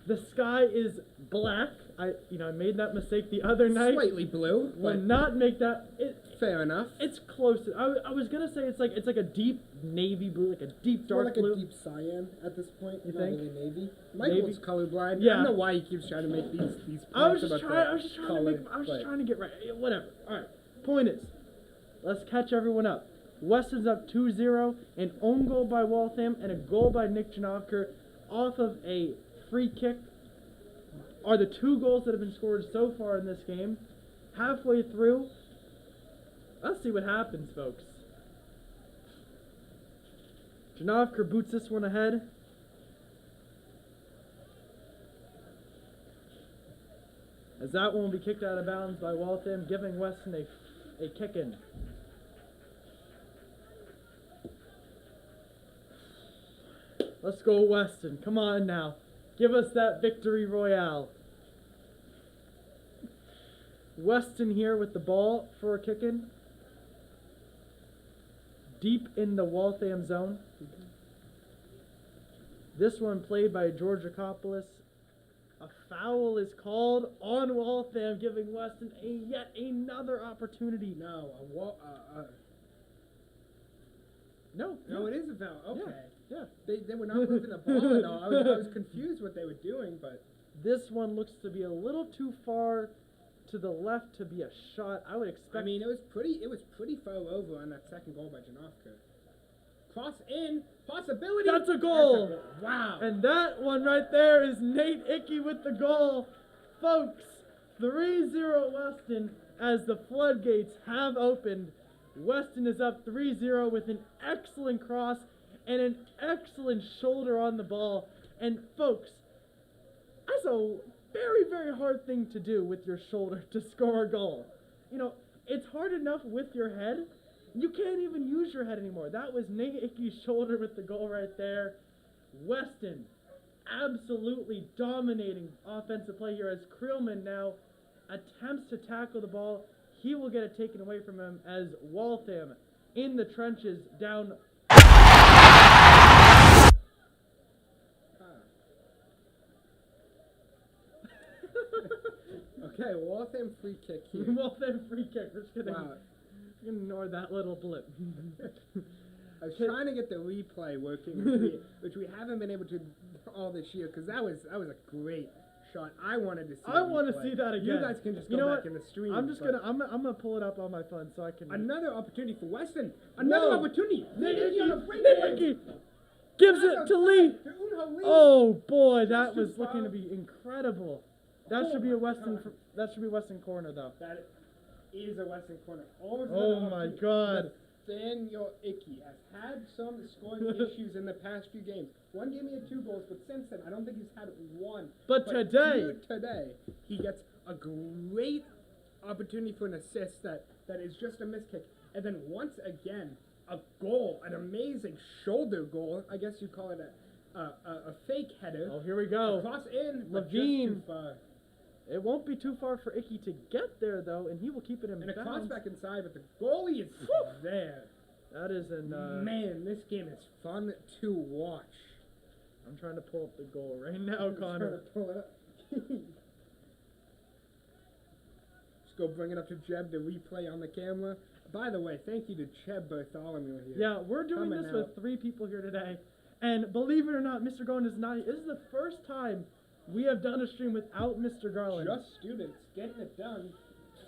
The sky is black. I made that mistake the other night. Slightly blue, Will but not make that. fair enough. It's close. I was gonna say it's like a deep navy blue, like a deep dark like blue. a deep cyan at this point. You not think? really navy. Michael's colorblind. Yeah. I don't know why he keeps trying to make these. I was points just about trying to get right. Whatever. All right. Point is, let's catch everyone up. Weston's up 2-0, an own goal by Waltham and a goal by Nick Janowker off of a free kick are the 2 goals that have been scored so far in this game. Halfway through, let's see what happens, folks. Janowker boots this one ahead. as that one will be kicked out of bounds by Waltham, giving Weston a kick-in. Let's go, Weston. Come on now. Give us that victory royale. Weston here with the ball for a kick-in. Deep in the Waltham zone. This one played by George Akopoulos. A foul is called on Waltham, giving Weston yet another opportunity. No, No, it is a foul. Okay. Yeah. They were not moving the ball at all. I was confused what they were doing, but This one looks to be a little too far to the left to be a shot. I would expect. I mean, it was pretty far over on that second goal by Janowka. Cross in, possibility. That's a goal. Wow. And that one right there is Nate Ickey with the goal. Folks, 3-0 Weston as the floodgates have opened. Weston is up 3-0 with an excellent cross and an excellent shoulder on the ball. And folks, that's a very, very hard thing to do with your shoulder to score a goal. You know, it's hard enough with your head. You can't even use your head anymore. That was Nate Ickey's shoulder with the goal right there. Weston absolutely dominating offensive play here as Creelman now attempts to tackle the ball. He will get it taken away from him as Waltham in the trenches down. Okay, Waltham free kick here. Waltham free kick. We're just gonna Wow. ignore that little blip. I was trying to get the replay working, which we haven't been able to all this year, because that was a great shot. I wanted to see. I want to see that again. You guys can just go back in the stream. I'm gonna pull it up on my phone so I can. Another opportunity for Weston. Another opportunity. Nate Ickey gives it to Lee. Oh boy, that was looking to be incredible. That should be a Weston. That should be Weston corner though. That is a Weston corner. Oh my God. Nathaniel Ickey has had some scoring issues in the past few games. One game he had 2 goals, but since then I don't think he's had one. But today he gets a great opportunity for an assist that is just a miss kick, and then once again a goal, an amazing shoulder goal. I guess you'd call it a fake header. Oh, here we go. Cross in, Levine. just too far. It won't be too far for Ickey to get there though, and he will keep it in bounds. And a cross back inside, but the goalie is there. That is an man, this game is fun to watch. I'm trying to pull up the goal right now, Connor. Trying to pull it up. Just go bring it up to Jeb to replay on the camera. By the way, thank you to Jeb Bartholomew here. Yeah, we're doing this with 3 people here today, and believe it or not, Mr. Garland is not. This is the first time we have done a stream without Mr. Garland. Just students getting it done.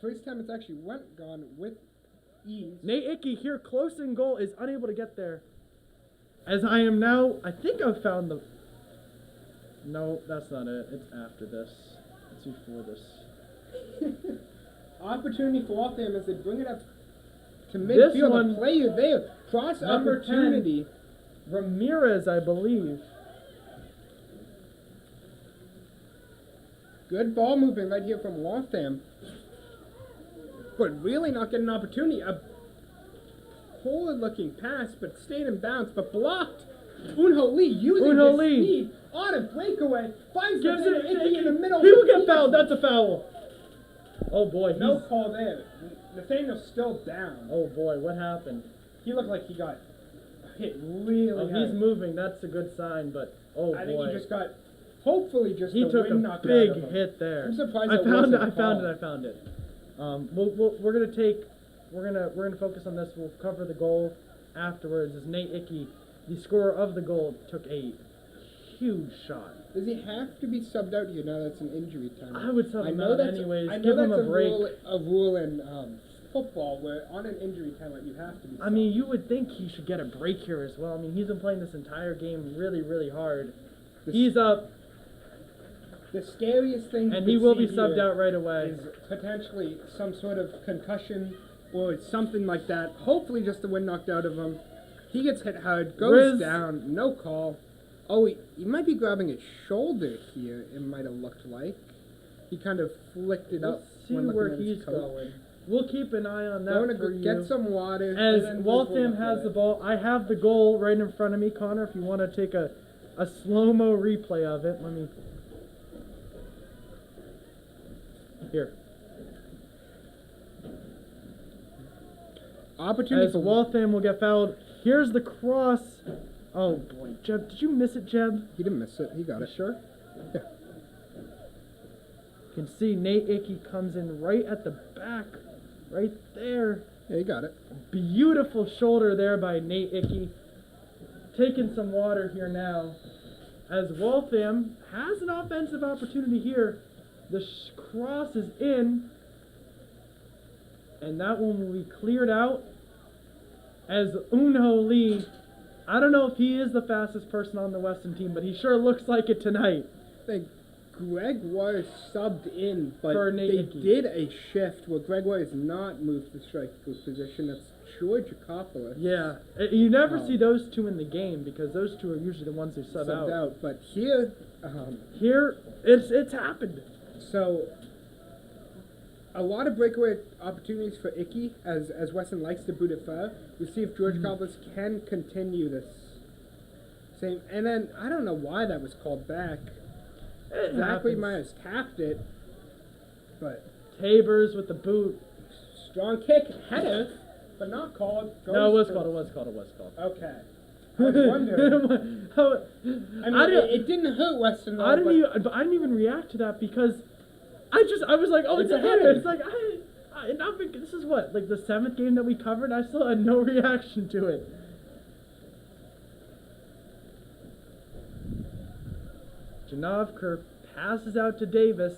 First time it's actually gone with ease. Nate Ickey here, close in goal, is unable to get there. As I am now, I think I've found the. No, that's not it. It's after this. It's before this. Opportunity for Waltham as they bring it up to This midfield. one, A player there. Cross number opportunity. 10, Ramirez, I believe. Good ball movement right here from Waltham. But really not getting an opportunity. A forward-looking pass, but stayed in bounds, but blocked. Unho Lee using his speed on a breakaway. Finds Gives it Ickey in the middle. He will get fouled. That's a foul. Oh boy. No call there. Nathaniel's still down. Oh boy, what happened? He looked like he got hit really hard. He's moving. That's a good sign, but oh boy. I think he just got, hopefully just He the took wind a knocked big out of him. hit there. I'm surprised I that found it. wasn't I found it. We're gonna focus on this. We'll cover the goal afterwards. As Nate Ickey, the scorer of the goal, took a huge shot. Does he have to be subbed out here now that's an injury time? I would sub him out anyways. I know Give him that's a break. a rule in football where on an injury time you have to be subbed. I mean, you would think he should get a break here as well. I mean, he's been playing this entire game really, really hard. He's up. The scariest thing, and he will be subbed out right away, is potentially some sort of concussion or something like that. Hopefully just the wind knocked out of him. He gets hit hard, goes down, no call. Oh, he might be grabbing his shoulder here, it might have looked like. He kind of flicked it up. Let's see when looking where at his he's coat. going. We'll keep an eye on that Going to for get you. some water. As and then Waltham we'll has look the at ball, I have the goal right in front of me, Connor. If you want to take a slow-mo replay of it, let me. Here. Opportunity As for Waltham will get fouled. Here's the cross. Oh boy, Jeb, did you miss it, Jeb? He didn't miss it. He got You it. sure? Yeah. You can see Nate Icky comes in right at the back, right there. Yeah, he got it. Beautiful shoulder there by Nate Icky. Taking some water here now. As Waltham has an offensive opportunity here. The cross is in. And that one will be cleared out. As Uno Lee, I don't know if he is the fastest person on the Weston team, but he sure looks like it tonight. I think Greg Waters subbed in, but For Nate they Icky. did a shift where Greg Waters not moved to striker position. That's George Akopoulos. Yeah, you never Oh. see those two in the game because those two are usually the ones who sub Subbed out. out. But here, Here, it's happened. so a lot of breakaway opportunities for Icky, as Weston likes to boot it far. We'll see if George Akopoulos can continue this same. And then I don't know why that was called back. It Zachary happens. Myers tapped it, but Tabers with the boot. strong kick, header, but not called. No, it was Goes called. to- It was called. It was called. Okay. I was wondering. I mean, it didn't hurt Weston though. I didn't but even. I didn't even react to that because I was like, oh, it's a header. It's like this is what, like the 7th game that we covered. I still had no reaction to it. Janavker passes out to Davis,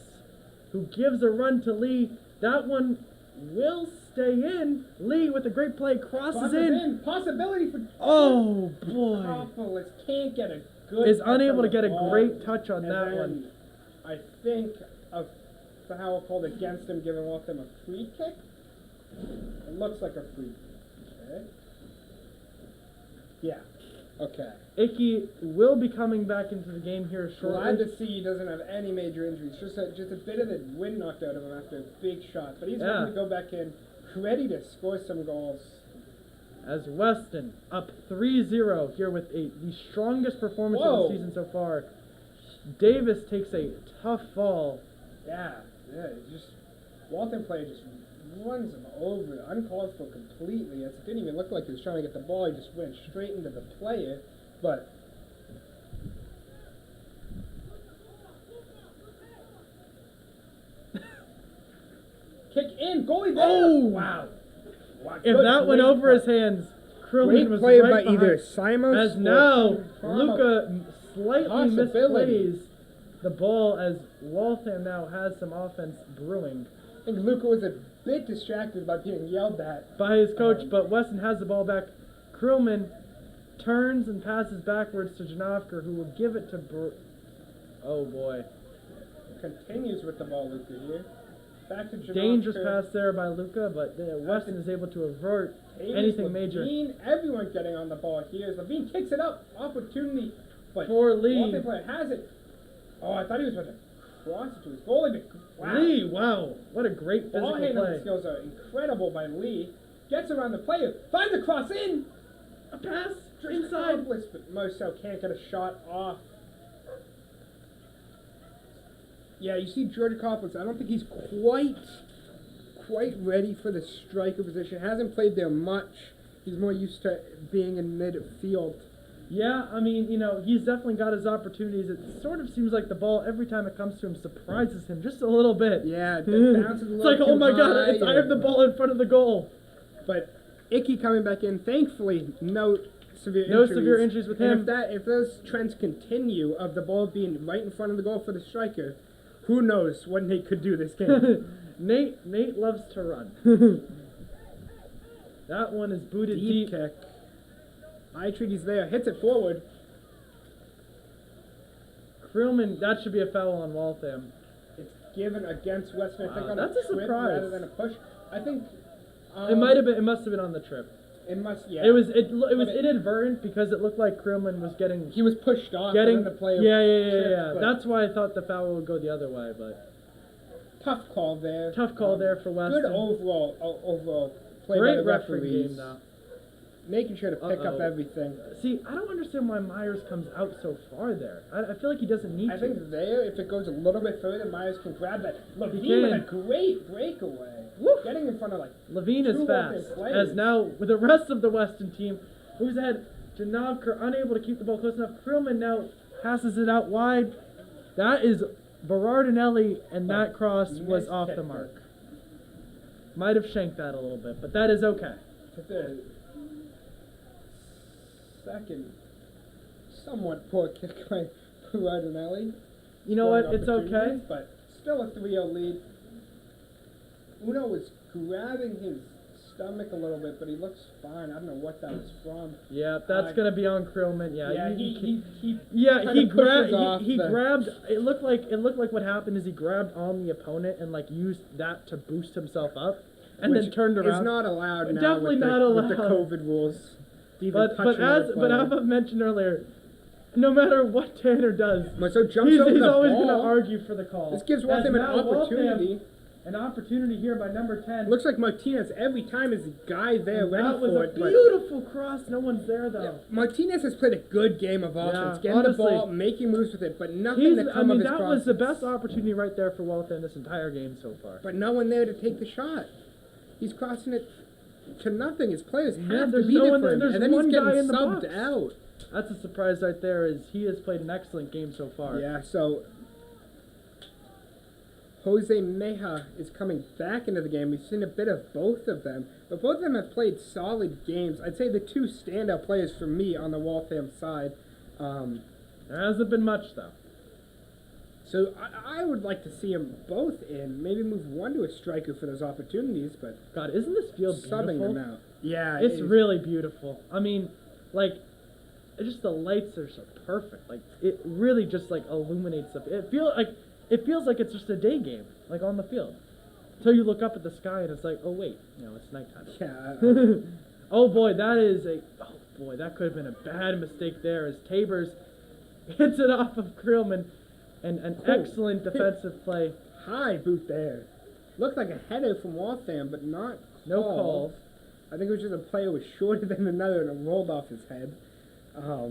who gives a run to Lee. That one will stay in. Lee with a great play crosses in. Possibility for. Oh boy. Akopoulos can't get a good. Is touch unable on to the get a ball, great touch on and that then one. I think a foul called against him, giving Waltham a free kick. It looks like a free kick. Okay. Yeah. Okay. Icky will be coming back into the game here shortly. Glad to see he doesn't have any major injuries. Just a bit of the wind knocked out of him after a big shot. But he's ready to go back in, ready to score some goals. As Weston up 3-0 here with the strongest performance of the season so far. Davis takes a tough fall. Yeah. Just Waltham player just runs him over, uncalled for completely. It didn't even look like he was trying to get the ball. He just went straight into the player. But kick in, goalie there. Oh! Wow. If that went over his hands, Krillman Great was play right by either behind. Simos As or now Farmer. Luca slightly Possibility. misplays the ball as Waltham now has some offense brewing I think Luca was a bit distracted by being yelled at. by his coach, but Weston has the ball back. Krillman turns and passes backwards to Janavker, who will give it to oh boy. Continues with the ball, Luca here. Back to Janowski. Dangerous pass there by Luca, but Weston is able to avert anything major. Levine, everyone getting on the ball here. Levine kicks it up. Opportunity. But For Lee. Waltham player has it. Oh, I thought he was about to cross it to his goalie. Wow. Lee, wow, what a great Ball physical handling play. skills are incredible by Lee. Gets around the player. Finds the cross in. A pass Just inside. accomplished, but Moso can't get a shot off. Yeah, you see George Akopoulos. I don't think he's quite ready for the striker position. Hasn't played there much. He's more used to being in midfield. Yeah, I mean, he's definitely got his opportunities. It sort of seems like the ball, every time it comes to him, surprises him just a little bit. Yeah, it bounces a It's little like, oh too my god, high, I have the ball in front of the goal. But Icky coming back in, thankfully, no severe No injuries. severe injuries with And him. if those trends continue of the ball being right in front of the goal for the striker, who knows what Nate could do this game. Nate loves to run. That one is booted deep. kick. Eitree's there, hits it forward. Krillman, that should be a foul on Waltham. It's given against Weston, I think, Wow, on that's a trip surprise. rather than a push. I think It might have been. It must have been on the trip. It must. Yeah. It was But inadvertent because it looked like Krillman was getting He was pushed off. getting and then the player yeah. tripped, but That's why I thought the foul would go the other way, but Tough call there. Tough call there for Weston. Good overall play by Great the referee referees. game, though. Making sure to pick up everything. See, I don't understand why Myers comes out so far there. I feel like he doesn't need to. I think there, if it goes a little bit further, Myers can grab that. Levine with a great breakaway. Woo. Getting in front of Levine is fast. As now, with the rest of the Weston team, who's had Janavkar unable to keep the ball close enough. Krillman now passes it out wide. That is Berardinelli, and that cross was off the mark. Might have shanked that a little bit, but that is okay. Second, somewhat poor kick by Berardinelli. You know what? It's okay. But still a 3-0 lead. Uno was grabbing his stomach a little bit, but he looks fine. I don't know what that was from. Yeah, that's gonna be on Krillman. Yeah, he grabbed. It looked like what happened is he grabbed on the opponent and used that to boost himself up, and then turned around. It's not allowed now. Definitely not allowed with the COVID rules. But as I've mentioned earlier, no matter what Tanner does, he's always going to argue for the call. This gives Waltham an opportunity. An opportunity here by number 10. Looks like Martinez every time is the guy there ready for it. That was a beautiful cross. No one's there though. Yeah, Martinez has played a good game of offense, getting the ball, making moves with it, but nothing to come of his crosses. That was the best opportunity right there for Waltham this entire game so far. But no one there to take the shot. He's crossing it to nothing. His players have to be different, and then he's getting subbed out. That's a surprise right there. Is he has played an excellent game so far. Yeah. So Jose Meja is coming back into the game. We've seen a bit of both of them, but both of them have played solid games. I'd say the two standout players for me on the Waltham side. There hasn't been much though. So I would like to see them both in. Maybe move one to a striker for those opportunities, but God, isn't this field beautiful? Subbing them out. Yeah, it's really beautiful. I mean, just the lights are so perfect. It really just illuminates the. It feels like it's just a day game, on the field. Until you look up at the sky and it's oh wait, it's nighttime. Yeah. Oh boy, that could have been a bad mistake there as Tabers hits it off of Krillman. And an excellent defensive play. High boot there. Looked like a header from Waltham, but not no calls. I think it was just a player was shorter than another and it rolled off his head. Wow,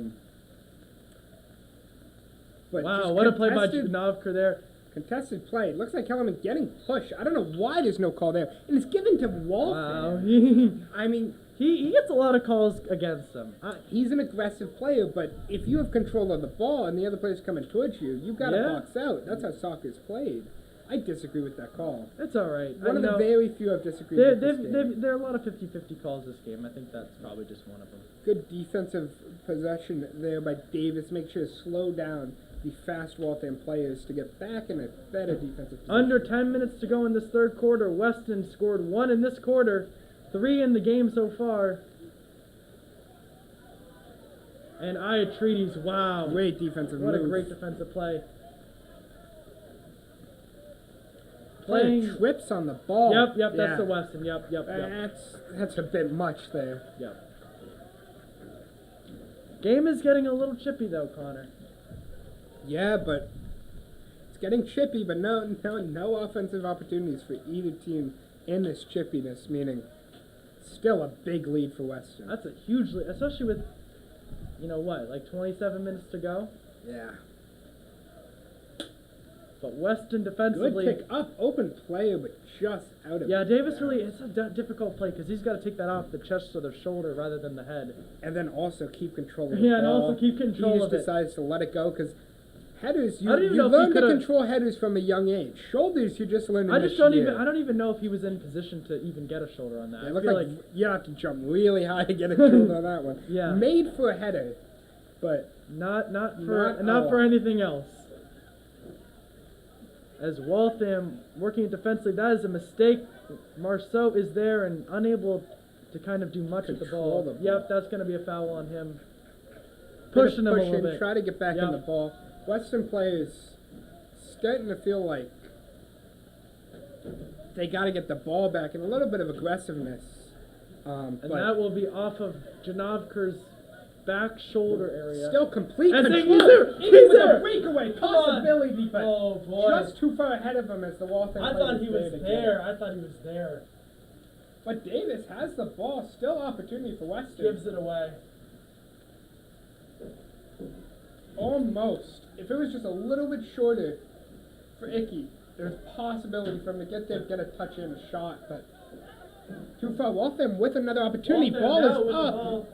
what a play by Janavkar there. Contested play. It looks like Kellerman getting pushed. I don't know why there's no call there. And it's given to Waltham. Wow. I mean, he gets a lot of calls against him. He's an aggressive player, but if you have control of the ball and the other player's coming towards you, you've got to box out. That's how soccer's played. I disagree with that call. It's all right. One of the very few I've disagreed with this game. There are a lot of 50-50 calls this game. I think that's probably just one of them. Good defensive possession there by Davis. Make sure to slow down the fast Waltham players to get back in a better defensive position. Under 10 minutes to go in this third quarter. Weston scored 1 in this quarter, 3 in the game so far. And Iatredes, wow. Great defensive move. What a great defensive play. Player trips on the ball. Yep, that's the Weston. Yep. That's a bit much there. Yep. Game is getting a little chippy though, Connor. Yeah, but it's getting chippy, but no offensive opportunities for either team in this chippiness, meaning still a big lead for Weston. That's a huge lead, especially with, 27 minutes to go? Yeah. But Weston defensively... Good pick up, open player, but just out of Davis really, it's a difficult play because he's got to take that off the chest or the shoulder rather than the head. And then also keep control of the ball. Yeah, and also keep control of it. He just decides to let it go because headers, you learn to control headers from a young age. Shoulders, you just learn to I don't even know if he was in position to even get a shoulder on that. Yeah, it looked like you have to jump really high to get a shoulder on that one. Yeah. Made for a header, but not for anything else. As Waltham working defensively, that is a mistake. Marceau is there and unable to kind of do much with the ball. Yep, that's going to be a foul on him. Pushing him a little bit. Try to get back in the ball. Western players starting to feel like they got to get the ball back and a little bit of aggressiveness. And that will be off of Janavkar's back shoulder area. Still complete control. He's there. A breakaway possibility but Oh, boy. just too far ahead of him as the Waltham I player thought he was to get there. it. I thought he was there. But Davis has the ball. Still opportunity for Weston. Gives it away. Almost. If it was just a little bit shorter for Icky, there's possibility for him to get there, get a touch in, a shot, but too far. Waltham with another opportunity. Waltham Ball now is with the up. ball.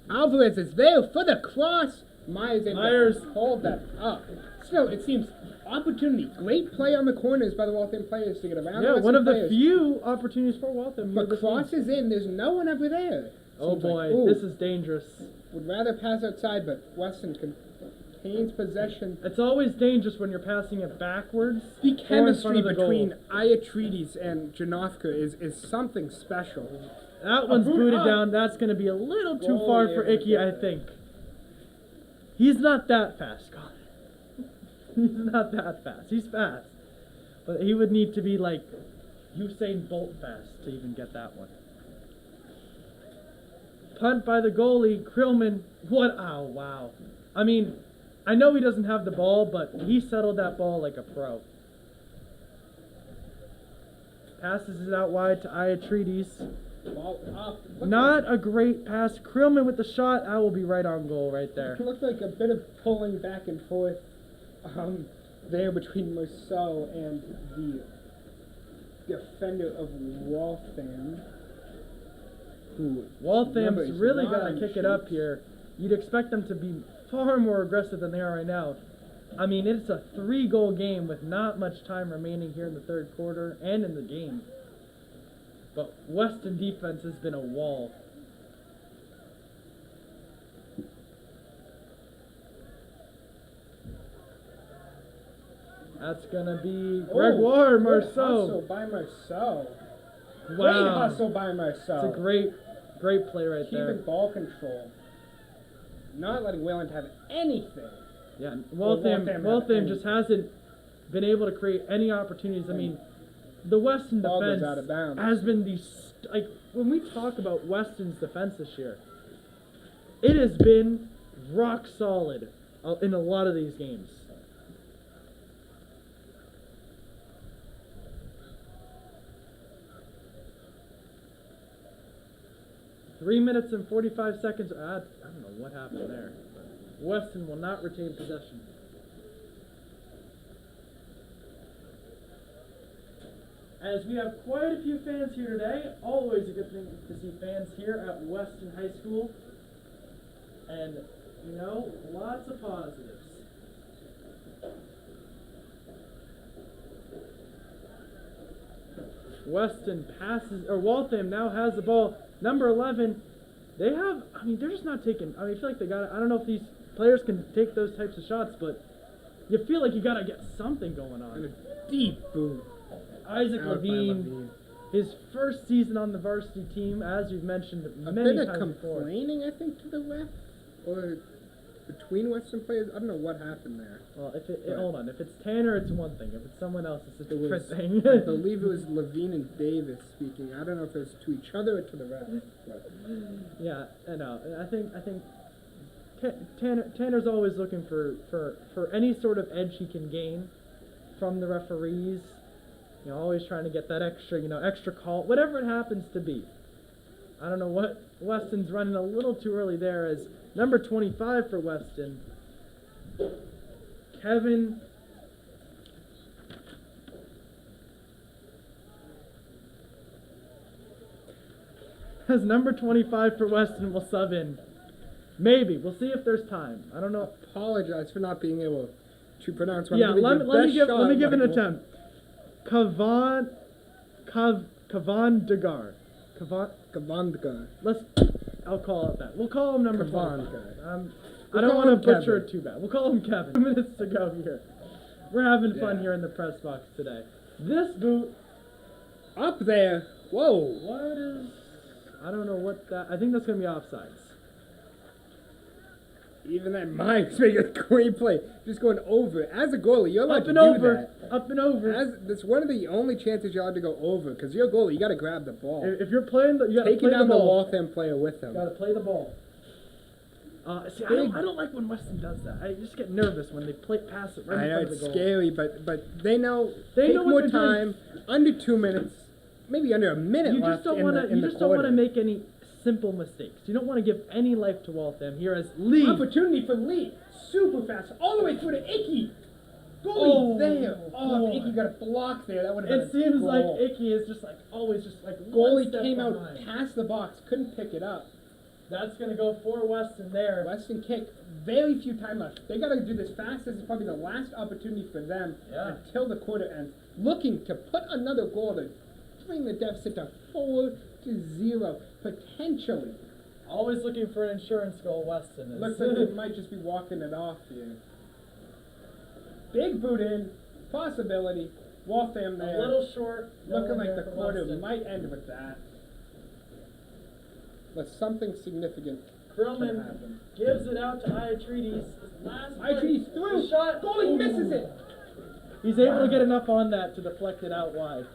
Alvarez is there for the cross. Myers able Myers. to hold that up. Still, it seems opportunity. Great play on the corners by the Waltham players to get around. Yeah, the one of the players. few opportunities for Waltham. here But this game. crosses in. There's no one ever there. Oh Seems like, boy, ooh, this is dangerous. would rather pass outside, but Weston contains possession. It's always dangerous when you're passing it backwards. The or in front chemistry of the between goal. Iatridis and Janofka is something special. That one's boot booted up. down. That's going to be a little too Goalie far for able to Icky, get I there. think. He's not that fast, Connor. He's not that fast. He's fast. But he would need to be like Usain Bolt fast to even get that one. Punt by the goalie, Krillman. What? Oh, wow. I mean, I know he doesn't have the ball, but he settled that ball like a pro. Passes it out wide to Iatridis. Ball up. Not a great pass. Krillman with the shot. I will be right on goal right there. It looked like a bit of pulling back and forth there between Marceau and the defender of Waltham. Who remember, Waltham's is really not got on to the kick it up sheet. here. You'd expect them to be far more aggressive than they are right now. I mean, it's a 3-goal game with not much time remaining here in the third quarter and in the game. But Weston defense has been a wall. That's gonna be Gregoire Good Marceau. hustle by Marceau. Great Wow, hustle by Marceau. it's a great play right Keeping there. ball control. Not letting Wayland have anything. Yeah, Waltham had Waltham just anything. hasn't been able to create any opportunities. I mean, the Weston Ball goes defense out of bounds. has been like when we talk about Weston's defense this year, it has been rock solid in a lot of these games. Three minutes and 45 seconds. I don't know what happened there. But Weston will not retain possession. As we have quite a few fans here today, always a good thing to see fans here at Weston High School. And, you know, lots of positives. Weston passes, or Waltham now has the ball. Number 11, they have, I mean, they're just not taking, I feel like they got, I don't know if these players can take those types of shots, but you feel like you got to get something going on. And a deep boot. Isaac Out by Levine, Levine. his first season on the varsity team, as we've mentioned A many bit of times before. complaining, I think, to the ref, or between Western players. I don't know what happened there. Well, if Right. hold on, if it's Tanner, it's one thing. If it's someone else, it's a It different was, thing. I believe it was Levine and Davis speaking. I don't know if it was to each other or to the ref. But Yeah, I know. I think Tanner's always looking for any sort of edge he can gain from the referees. You know, always trying to get that extra call, whatever it happens to be. I don't know what Weston's running a little too early there as number 25 for Weston, Kevin. As number 25 for Weston will sub in. Maybe. We'll see if there's time. I don't know. apologize for not being able to pronounce one. Yeah, let me give an Michael. attempt. Kavan Degar. Kavandka. I'll call it that. We'll call him number 25. Kavandka. I We'll don't call want him to butcher Kevin. it too bad. We'll call him Kevin. 2 minutes to go here. We're having fun Yeah. here in the press box today. This boot, Up there. Whoa. what is... I don't know what that... I think that's going to be offsides. Even that Mike's making a great play. Just going over. As a goalie, you're allowed Up to and do over. that. Up and over. That's one of the only chances you're allowed to go over. Because you're a goalie, you got to grab the ball. If you're playing, you got to Taking play the down the ball. Waltham player with You him. got to play the ball. See, I don't like when Weston does that. I just get nervous when they pass it right I in know front of it's the goal. scary, but they know. They take know what more they're time. Under 2 minutes, maybe under a minute You left just don't in want the to. You just don't want to make any simple mistakes. You don't want to give any life to Waltham here as Lee. Opportunity for Lee, super fast, all the way through to Icky. Goalie there. Oh, boy. Icky got a block there. That would have been It seems goal. like Icky is just like always just like one Goalie step came out behind. past the box, couldn't pick it up. That's gonna go for Weston there. Weston kick, very few time left. They got to do this fast. This is probably the last opportunity for them until the quarter ends. Looking to put another goal to bring the deficit to 4-0, potentially. Always looking for an insurance goal, Weston is. Looks like they might just be walking it off here. Big boot in, possibility. Waltham there. A little short. Looking like there the for quarter Weston. might end with that. But something significant Krillman could happen. gives it out to Iatredes. Last Iatredes through. the shot. Goalie misses it. He's able to get enough on that to deflect it out wide.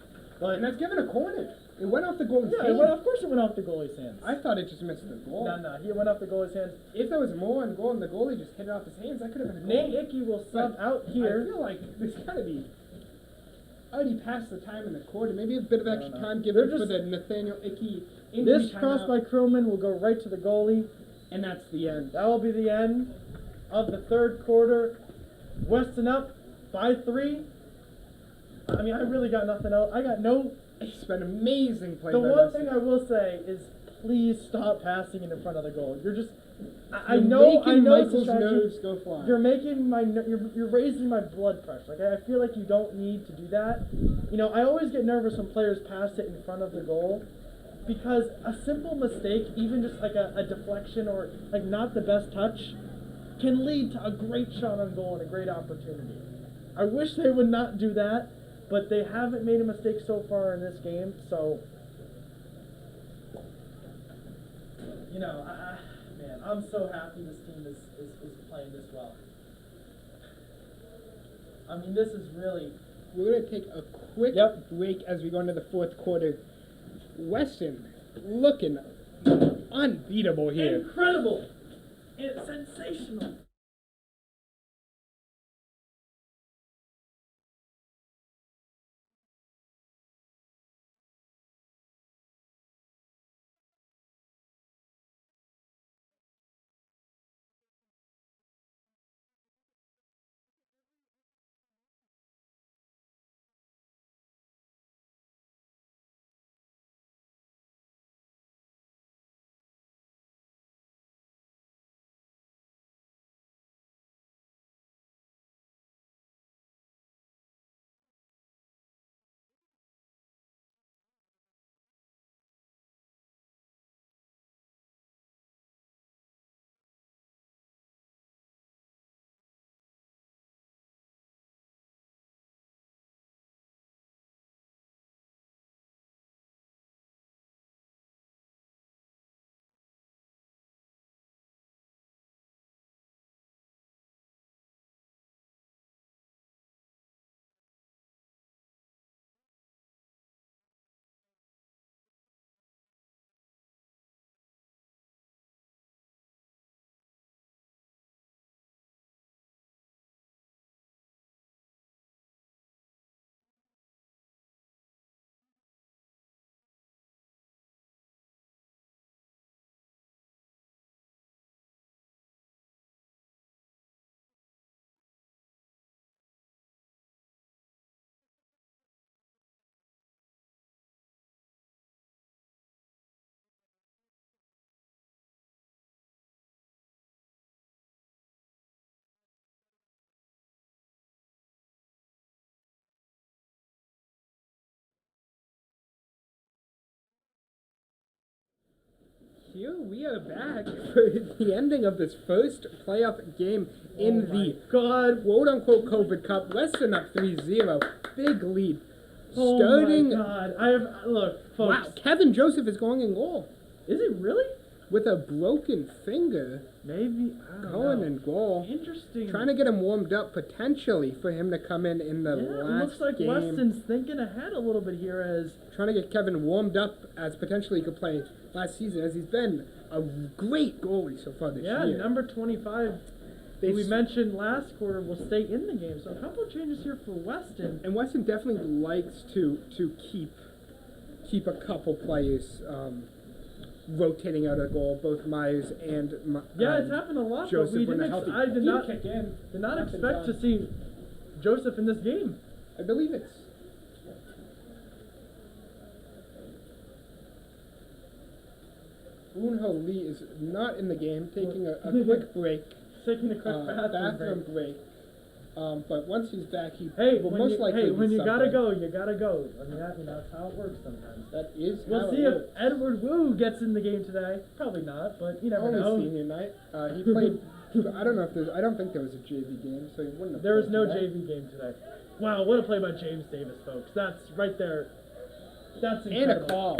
But And that's given a corner. It went off the goalie's yeah, hand. of course it went off the goalie's hands. I thought it just missed the goal. No, he went off the goalie's hands. If there was more on goal and the goalie just hit it off his hands, that could have been a goal. Nate Icky will sub But out I here. feel like there's got to be already past the time in the quarter. Maybe a bit of extra no. time given They're for just- the Nathaniel Icky injury This cross by timeout, Krillman will go right to the goalie. and that's the end. That will be the end of the third quarter. Weston up by 3. I mean, I really got nothing else. I got no. It's been amazing play The by one Weston. thing I will say is, please stop passing it in front of the goal. You're just. I You're know. making I know. it's Michael's distraction. nose go flying. You're making my. You're raising my blood pressure. Like I feel like you don't need to do that. You know, I always get nervous when players pass it in front of the goal, because a simple mistake, even just like a deflection or like not the best touch, can lead to a great shot on goal and a great opportunity. I wish they would not do that, but they haven't made a mistake so far in this game. So, you know, man, I'm so happy this team is playing this well. I mean, this is really. We're going to take a quick break as we go into the fourth quarter. Weston looking unbeatable here. Incredible! It's sensational. Here we are back for the ending of this first playoff game in the quote-unquote COVID Cup. Weston up 3-0. Big lead. Starting. Oh my God! Look, folks. Wow, Kevin Joseph is going in goal. Is he really? With a broken finger. Maybe. I don't Going know. in goal. Interesting. Trying to get him warmed up potentially for him to come in the Yeah, it last looks like game. Weston's thinking ahead a little bit here as. Trying to get Kevin warmed up as potentially he could play last season, as he's been a great goalie so far this Yeah, year. number 25, They who we s- mentioned last quarter, will stay in the game. So a couple of changes here for Weston. And Weston definitely likes to keep a couple players rotating out of goal, both Myers and Yeah, it's happened a lot, Joseph but we when didn't. they're healthy. I did He not kick in. did not Nothing expect to done. see Joseph in this game. I believe it's. Unho Lee is not in the game, taking a quick break, Taking a quick bathroom break. But once he's back, he Hey, will when most you, likely hey, be when you subbed gotta in. go, you gotta go. I mean, that's how it works sometimes. That is We'll how see it if works. Edward Wu gets in the game today. Probably not, but you never Only know. senior night. He played. I don't know if there's. I don't think there was a JV game, so he wouldn't have. There was played no today. JV game today. Wow, what a play by James Davis, folks. That's right there. That's And incredible. a call.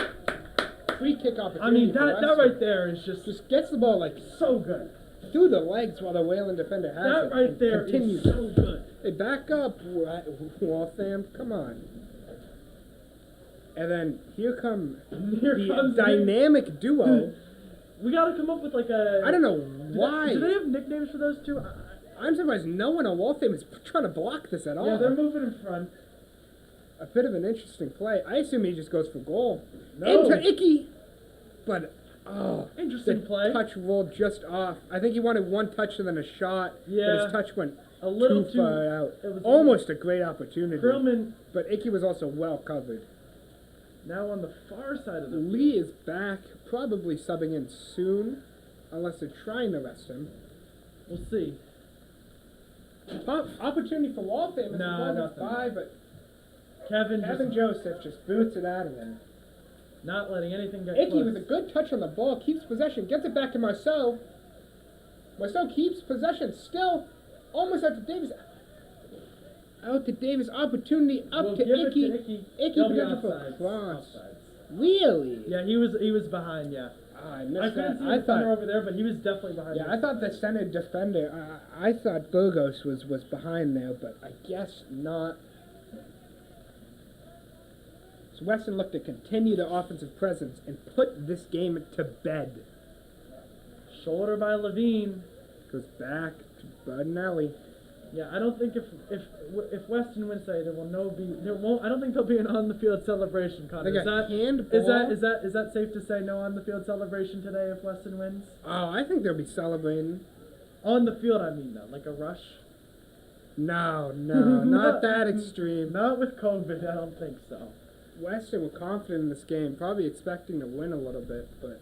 Free kick opportunity. I mean, for that Weston. right there is just Gets the ball like so good. through the legs while the Whalen defender has That it. right and there continues. is so good. Hey, back up, Waltham. Come on. And then here come Here the comes dynamic duo. We gotta come up with like a. I don't know why. Do they have nicknames for those two? I'm surprised no one on Waltham is trying to block this at all. Yeah, they're moving in front. A bit of an interesting play. I assume he just goes for goal. No. Into Icky. But, Interesting the play. touch rolled just off. I think he wanted one touch and then a shot. Yeah. But his touch went A little too far out. it was Almost a great opportunity. Krillman But Icky was also well covered. now on the far side of the. Lee is back, probably subbing in soon, unless they're trying to rest him. We'll see. Opportunity for Waltham. No, nothing. 5, but Kevin Evan Joseph just boots it out of there. not letting anything get Icky close. with a good touch on the ball, keeps possession, gets it back to Marceau. Marceau keeps possession, still almost out to Davis. Out to Davis, opportunity up We'll to give it Icky. to Icky. Icky They'll be potential for offsides. cross. Offsides. Really? Yeah, he was behind. Yeah, I I missed couldn't that. see the I defender thought. over there, but he was definitely behind. Yeah, us. I thought the center defender. I thought Burgos was behind there, but I guess not. So Weston looked to continue the offensive presence and put this game to bed. Shoulder by Levine. Goes back to Bardinelli. Yeah, I don't think if Weston wins today, there won't. I don't think there'll be an on the field celebration. Connor, Like is a that handball. is that safe to say? No on the field celebration today if Weston wins. Oh, I think they'll be celebrating. On the field, I mean though, like a rush. No, not that extreme. Not with COVID, I don't think so. Weston were confident in this game, probably expecting to win a little bit, but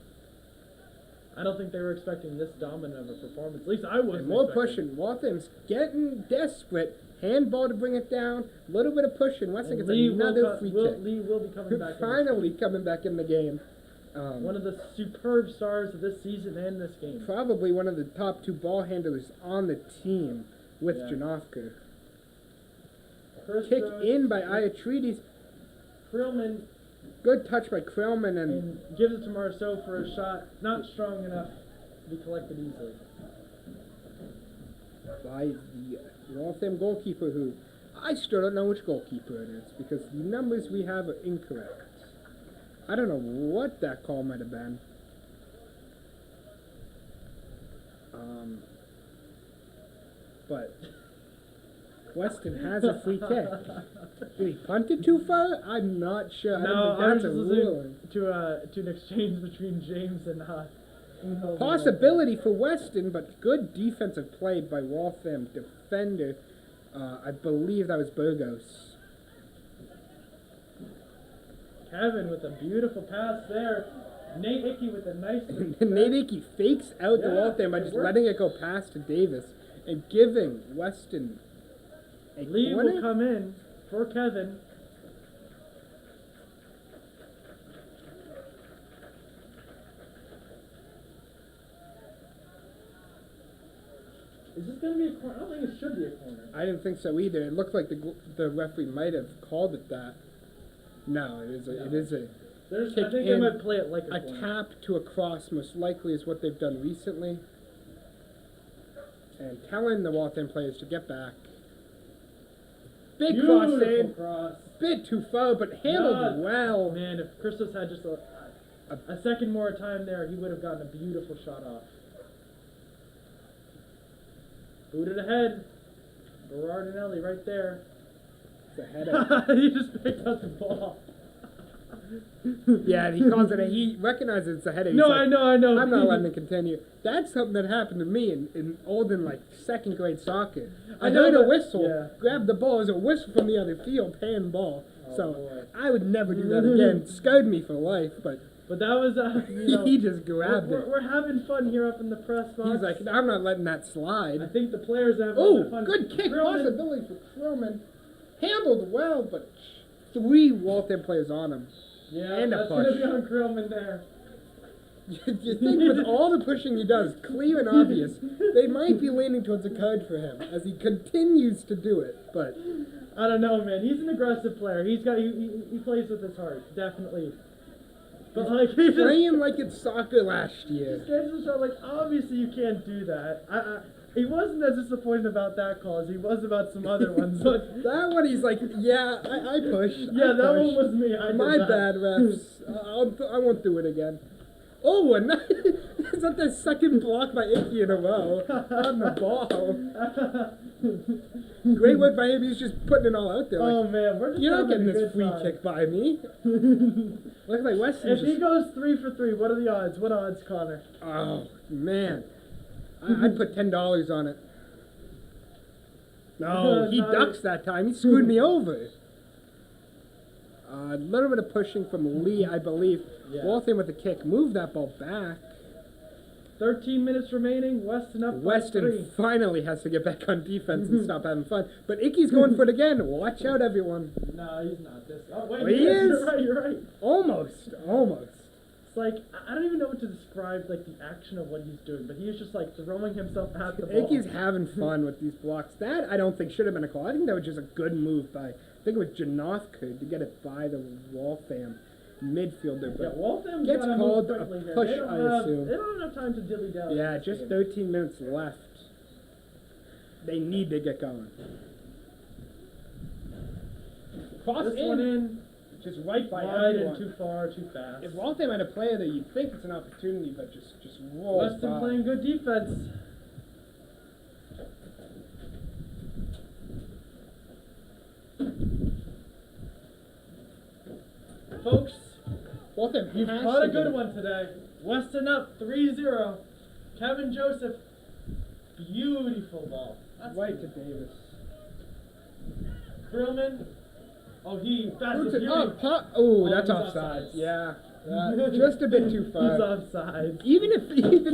I don't think they were expecting this dominant of a performance. At least I wasn't. and more expecting. pushing. Waltham's getting desperate. Handball to bring it down. A little bit of pushing. Weston And gets another free kick. Lee will be coming back. Finally coming back in the game. One of the superb stars of this season and this game. Probably one of the top 2 ball handlers on the team with Yeah. Janofka. Chris Kick Rose, in by Iatridis. Krillman Good touch by Krellman and and gives it to Marceau for a shot. Not strong enough to be collected easily. by the Waltham goalkeeper, who I still don't know which goalkeeper it is because the numbers we have are incorrect. I don't know what that call might have been. But Weston has a free kick. Did he punt it too far? I'm not sure. I No, don't I was think that's just a listening ruling. to an exchange between James and Unho. Possibility for Weston, but good defensive play by Waltham defender. I believe that was Burgos. Kevin with a beautiful pass there. Nate Icky with a nice. Nate Icky fakes out the Yeah, Waltham by it just worked. letting it go past to Davis and giving Weston a Lee corner. will come in for Kevin. Is this going to be a corner? I don't think it should be a corner. I didn't think so either. It looked like the referee might have called it that. No, it is a, it is a There's, kick I think they in, might play it like a a corner. tap to a cross, most likely is what they've done recently. And telling the Waltham players to get back. Big cross Beautiful in, cross. bit too far, but handled Not- well. Man, if Christos had just a A second more time there, he would have gotten a beautiful shot off. Booted ahead. Berardinelli right there. It's a header. He just picked up the ball. Yeah, he calls it he recognizes it's a header. He's No, like, I know. I'm not letting it continue. That's something that happened to me in like second grade soccer. I know, heard a but- whistle, yeah. grabbed the ball, it was a whistle from the other field, handball. Oh, So boy. I would never do that again. Scared me for life, but But that was, you know, he just grabbed we're, it. we're having fun here up in the press box. He's like, I'm not letting that I slide. think the players have Oh, fun. good kick, Krillman- possibility for Krillman. Handled well, but 3 Waltham players on him. Yeah, and a that's push. going to be on Krillman there. You think with all the pushing he does, clear and obvious, they might be leaning towards a card for him as he continues to do it. But I don't know, man. He's an aggressive player. He plays with his heart, definitely. But like he just playing like it's soccer last year. gets the shot. Like obviously you can't do that. He wasn't as disappointed about that call as he was about some other ones. But That one he's like, yeah, I pushed. yeah, I that one pushed. was me. I did My that. bad, refs. I won't do it again. Oh, and is that the second block by Icky in a row on the ball? Great work by him. He's just putting it all out there. Oh Like, man, we're just you're not having getting a this good free time. kick by me. Looks like Weston If he just... goes 3 for 3, what are the odds? What odds, Connor? Oh, man. I'd put $10 on it. No, he Nice. ducks that time. He screwed me over. A little bit of pushing from Lee, I believe. Yeah. Waltham with the kick. Move that ball back. 13 minutes remaining. Weston up by 3. Weston finally has to get back on defense and stop having fun. But Icky's going for it again. Watch out, everyone. No, he's not this. Oh wait, Oh, he is? You're right. Almost. It's like I don't even know what to describe like the action of what he's doing, but he's just like throwing himself at the ball. Icky's having fun with these blocks. That I don't think should have been a call. I think that was just a good move by, I think it was Janothka to get it by the Waltham midfielder. Yeah, But Waltham's gets gotta called move a quickly here. push, They don't I have, assume. They don't have time to dilly dally. yeah, just 13 minutes left. They need to get going. Cross This one in, just right by wide everyone. and too far, too fast. If Waltham had a player there, you'd think it's an opportunity, but just rolls Weston by. playing good defense. Folks, Waltham you've has caught a to good go. one today. Weston up 3-0. Kevin Joseph, beautiful ball. That's Right to Davis. Krillman. Oh, that's a Boots it beauty. up, that's he's offside. offsides. Yeah, just a bit too He's far. offside. Even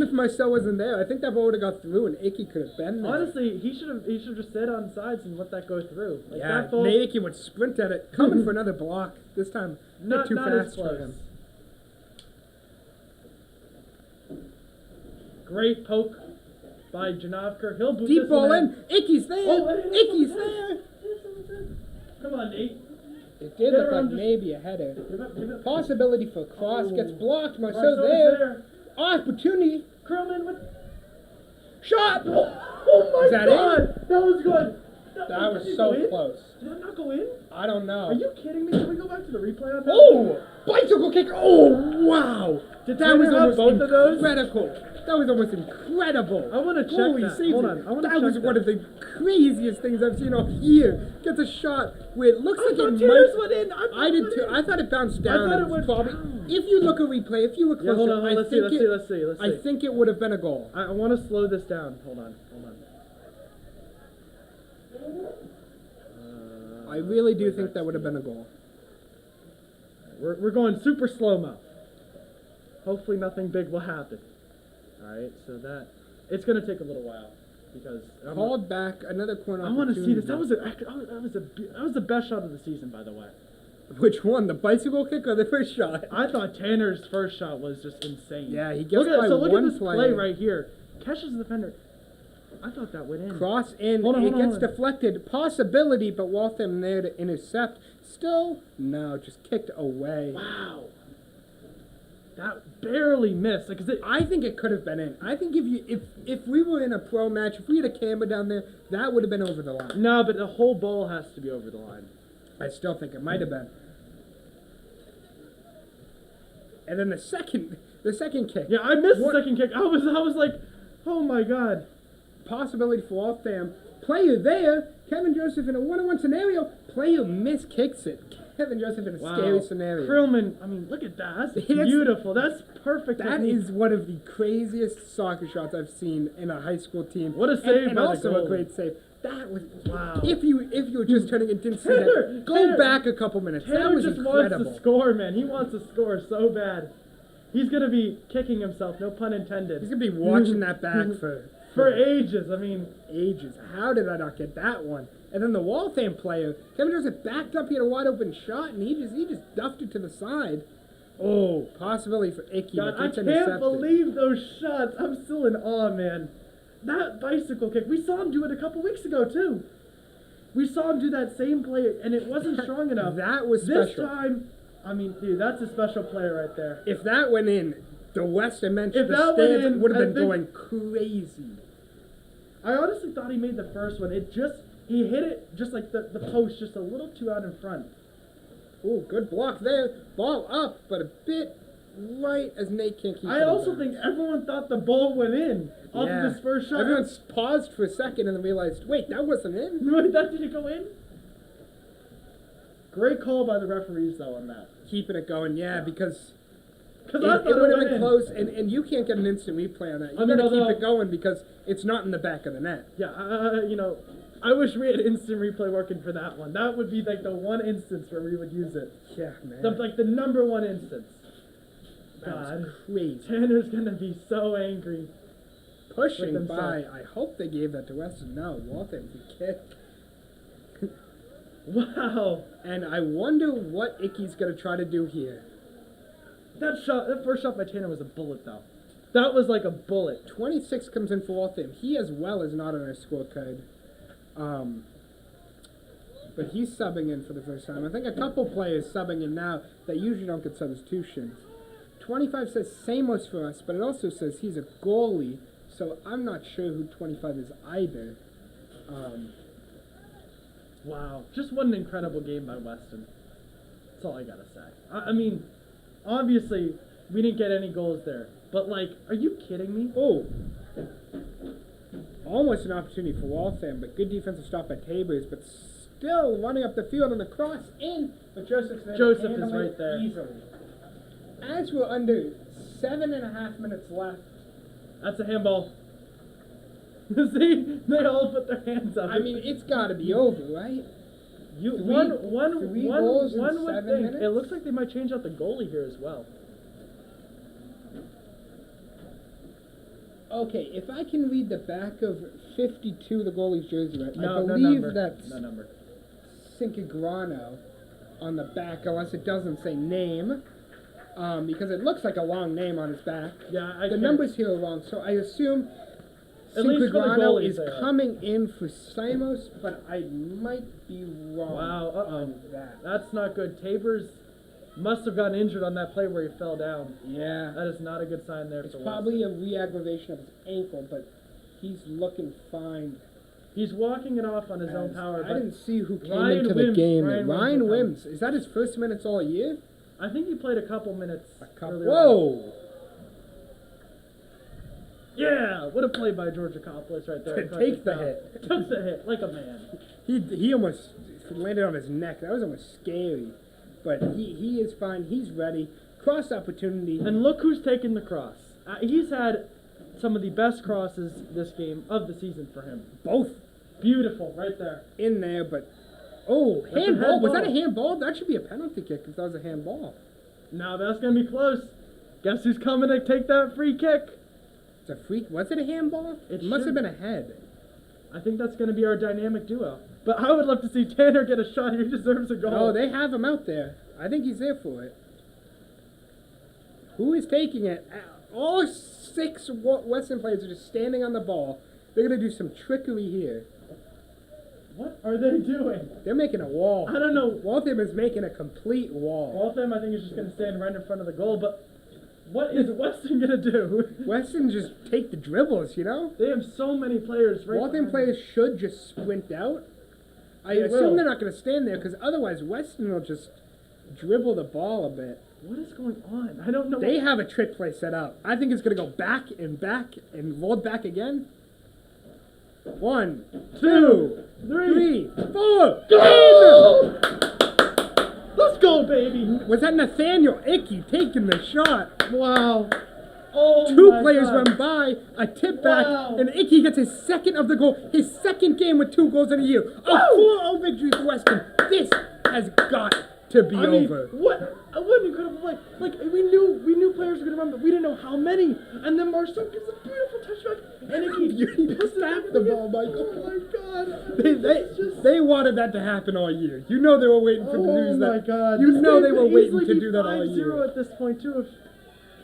if Marcel wasn't there, I think that ball would have got through, and Icky could have been there. Honestly, he should have just stayed on sides and let that go through. Like yeah, that ball, Nate Icky would sprint at it, coming for another block. This time, a bit not too as fast for close. him. Great poke by Janavkar. He'll boot Deep this ball one in. Icky's there. Oh, it is Icky's offside. there. Come on, Nate. It did Get look around like just- maybe a header. Give it. Possibility for cross gets Oh. blocked. Marcel's Marcel's there. Opportunity. Krillman with. Shot. Oh my Is that God! in? That was good. That was did it so go in? close. Did that not go in? I don't know. Are you kidding me? Can we go back to the replay on that? Oh! Bicycle kick! Oh, wow! Did that was Tanner have almost both of those? incredible. That was almost incredible. I wanna check Holy that. Caesar. Hold on, I wanna That check was that. one of the craziest things I've seen all year. Gets a shot where it looks I like thought it Tanner's might. went in. I did too. I thought it bounced down. thought it and went probably. down. If you look at replay, if you were Yeah, closer, hold on. I Let's think see. I think it would have been a goal. I want to slow this down. Hold on. I really do think that would have been a goal. We're going super slow-mo. Hopefully nothing big will happen. Alright, so it's going to take a little while. Because Called back another corner. I want to see this. opportunity. That was the best shot of the season, by the way. Which one? The bicycle kick or the first shot? I thought Tanner's first shot was just insane. Yeah, he gets look at, by so look one at this play player. right here. Catches the defender. I thought that went in. Cross in, Hold on, it hold on, gets hold on. deflected. Possibility, but Waltham there to intercept. Still, no, just kicked away. Wow. That barely missed. Like, I think it could have been in. I think if we were in a pro match, if we had a camera down there, that would have been over the line. no, but the whole ball has to be over the line. I still think it might have been. And then the second kick. Yeah, I missed What- the second kick. I was like, oh my god. Possibility for Waltham. Player there. Kevin Joseph in a one-on-one scenario. Player miskicks it. Kevin Joseph in a scary scenario. Krillman, I mean, look at that. That's It's- beautiful. That's perfect. That technique. is one of the craziest soccer shots I've seen in a high school team. What a save and by the also a goal. great save. That was Wow. If you were just turning and didn't see Tanner, that, go Tanner, back a couple minutes. That Tanner was just incredible. wants to score, man. He wants to score so bad. He's gonna be kicking himself. No pun intended. He's gonna be watching that back for ages. I mean, ages. How did I not get that one? And then the Waltham player, Kevin Joseph backed up. He had a wide open shot, and he just duffed it to the side. Oh, possibility for Icky, God, but I gets can't intercepted. believe those shots. I'm still in awe, man. That bicycle kick. We saw him do it a couple weeks ago too. We saw him do that same play, and it wasn't strong enough. That was This special. time, I mean, dude, that's a special player right there. If that went in, the Weston mentioned If the that went stands in, would have I been think- going crazy. I honestly thought he made the first one. He hit it just like the post, just a little too out in front. Oh, good block there. Ball up, but a bit right as Nate can't keep it. I also in think bounds. everyone thought the ball went in off of his first shot. Everyone paused for a second and then realized, wait, that wasn't in? Really, that didn't go in? Great call by the referees, though, on that. Keeping it going, yeah, because Because it, I thought it would have went been in. close, and you can't get an instant replay on that. You I mean, gotta keep although- it going because it's not in the back of the net. Yeah, I wish we had instant replay working for that one. That would be like the one instance where we would use it. Yeah, man. Like the number one instance. That was God, crazy. Tanner's gonna be so angry. Pushing with by. himself. I hope they gave that to Weston. No, Waltham the kick. Wow, And I wonder what Icky's gonna try to do here. that first shot by Tanner was a bullet, though. That was like a bullet. 26 comes in for Waltham. He as well is not on our scorecard. But he's subbing in for the first time. I think a couple players subbing in now that usually don't get substitutions. 25 says Samos for us, but it also says he's a goalie, so I'm not sure who 25 is either. Wow, just what an incredible game by Weston. That's all I gotta say. I mean, obviously, we didn't get any goals there. But, like, are you kidding me? Oh, almost an opportunity for Waltham, but good defensive stop by Tabers, but still running up the field on the cross in, but Joseph's there to Joseph handle is it right there. easily. As we're under 7.5 minutes left, That's a handball. See? They all put their hands up. I mean, it's got to be over, right? you, three- one three goals in would 7 think. minutes? It looks like they might change out the goalie here as well. Okay, if I can read the back of 52, the goalie's jersey, right? No, I no believe number. that's No number. Cincagrano on the back, unless it doesn't say name, because it looks like a long name on his back. Yeah, I The can't- numbers here are wrong, so I assume At least for the Cincagrano goalies is they are. coming in for Simos, but I might be wrong Wow, uh-oh. on that. That's not good. Tabers must have gotten injured on that play where he fell down. Yeah, That is not a good sign there it's for probably Weston. a re-aggravation of his ankle, but he's looking fine. He's walking it off on his own power. I but didn't see who came Ryan into the Wims- game. Ryan Ryan Wims will come. Wims. Is that his first minutes all year? I think he played a couple minutes. earlier on. Whoa! Yeah, what a play by George Akopoulos right there. To take the hit. Took the hit like a man. He almost landed on his neck. That was almost scary. But he is fine. He's ready. Cross opportunity. And look who's taking the cross. He's had some of the best crosses this game of the season for him. Both Beautiful, right there. in there, but oh, That's a handball. Was that a handball. handball? That should be a penalty kick if that was a handball. Now that's gonna be close. Guess who's coming to take that free kick? It's a freak. Was it a handball? It must should- have been a head. I think that's gonna be our dynamic duo. But I would love to see Tanner get a shot. He deserves a goal. Oh, they have him out there. I think he's there for it. Who is taking it? All 6 Weston players are just standing on the ball. They're going to do some trickery here. What are they doing? They're making a wall. I don't know. Waltham is making a complete wall. Waltham, I think, is just gonna stand right in front of the goal. But what is Weston gonna do? Weston just take the dribbles, you know? They have so many players right Waltham behind players should just sprint out. I They assume will. they're not going to stand there because otherwise Weston will just dribble the ball a bit. What is going on? I don't know. They have a trick play set up. I think it's going to go back and rolled back again. 1, 2, 3, 4. Go! Let's go, baby. Was that Nathaniel Icky taking the shot? Wow. Oh, Two my players God. run by, a tip back, Wow. and Icky gets his second of the goal, his second game with 2 goals in a year. A 4-0 victory for Weston. This has got to be over. What an incredible play. Like, we knew players were going to run, but we didn't know how many. And then Marcel gives a beautiful touchback. And You puts it stabbed back the again. ball, Michael. Oh, my God. They wanted that to happen all year. You know they were waiting for the news Oh, my that. God. You This know game they were could waiting easily to be do that all 5-0 year. at this point, too.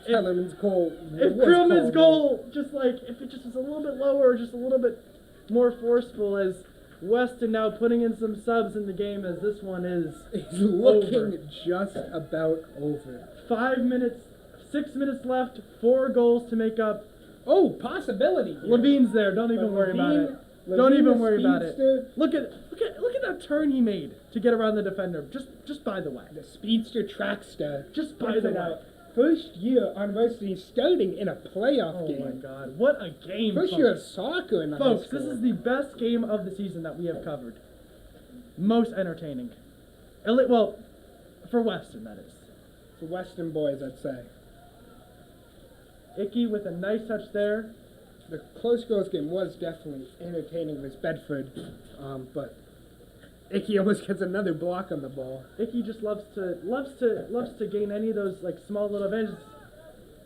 Kellerman's goal. If was Krillman's called. goal, if it just was a little bit lower, or just a little bit more forceful, as Weston now putting in some subs in the game, as this one is It's looking over. just about over. 6 minutes left, 4 goals to make up. Oh, possibility. here. Levine's there. Don't even But worry about it. Levine, Don't even the worry about it. speedster, Look at that turn he made to get around the defender. Just by the way. The speedster trackster. Just by Gets the it way. out. First year on Varsity starting in a playoff Oh game. my God! What a game, First folks. year of soccer in the high Folks, school. this is the best game of the season that we have covered. Most entertaining. Well, for Weston, that is. For Western boys, I'd say. Icky with a nice touch there. The close girls game was definitely entertaining versus Bedford, but Icky almost gets another block on the ball. Icky just loves to gain any of those like small little advantages.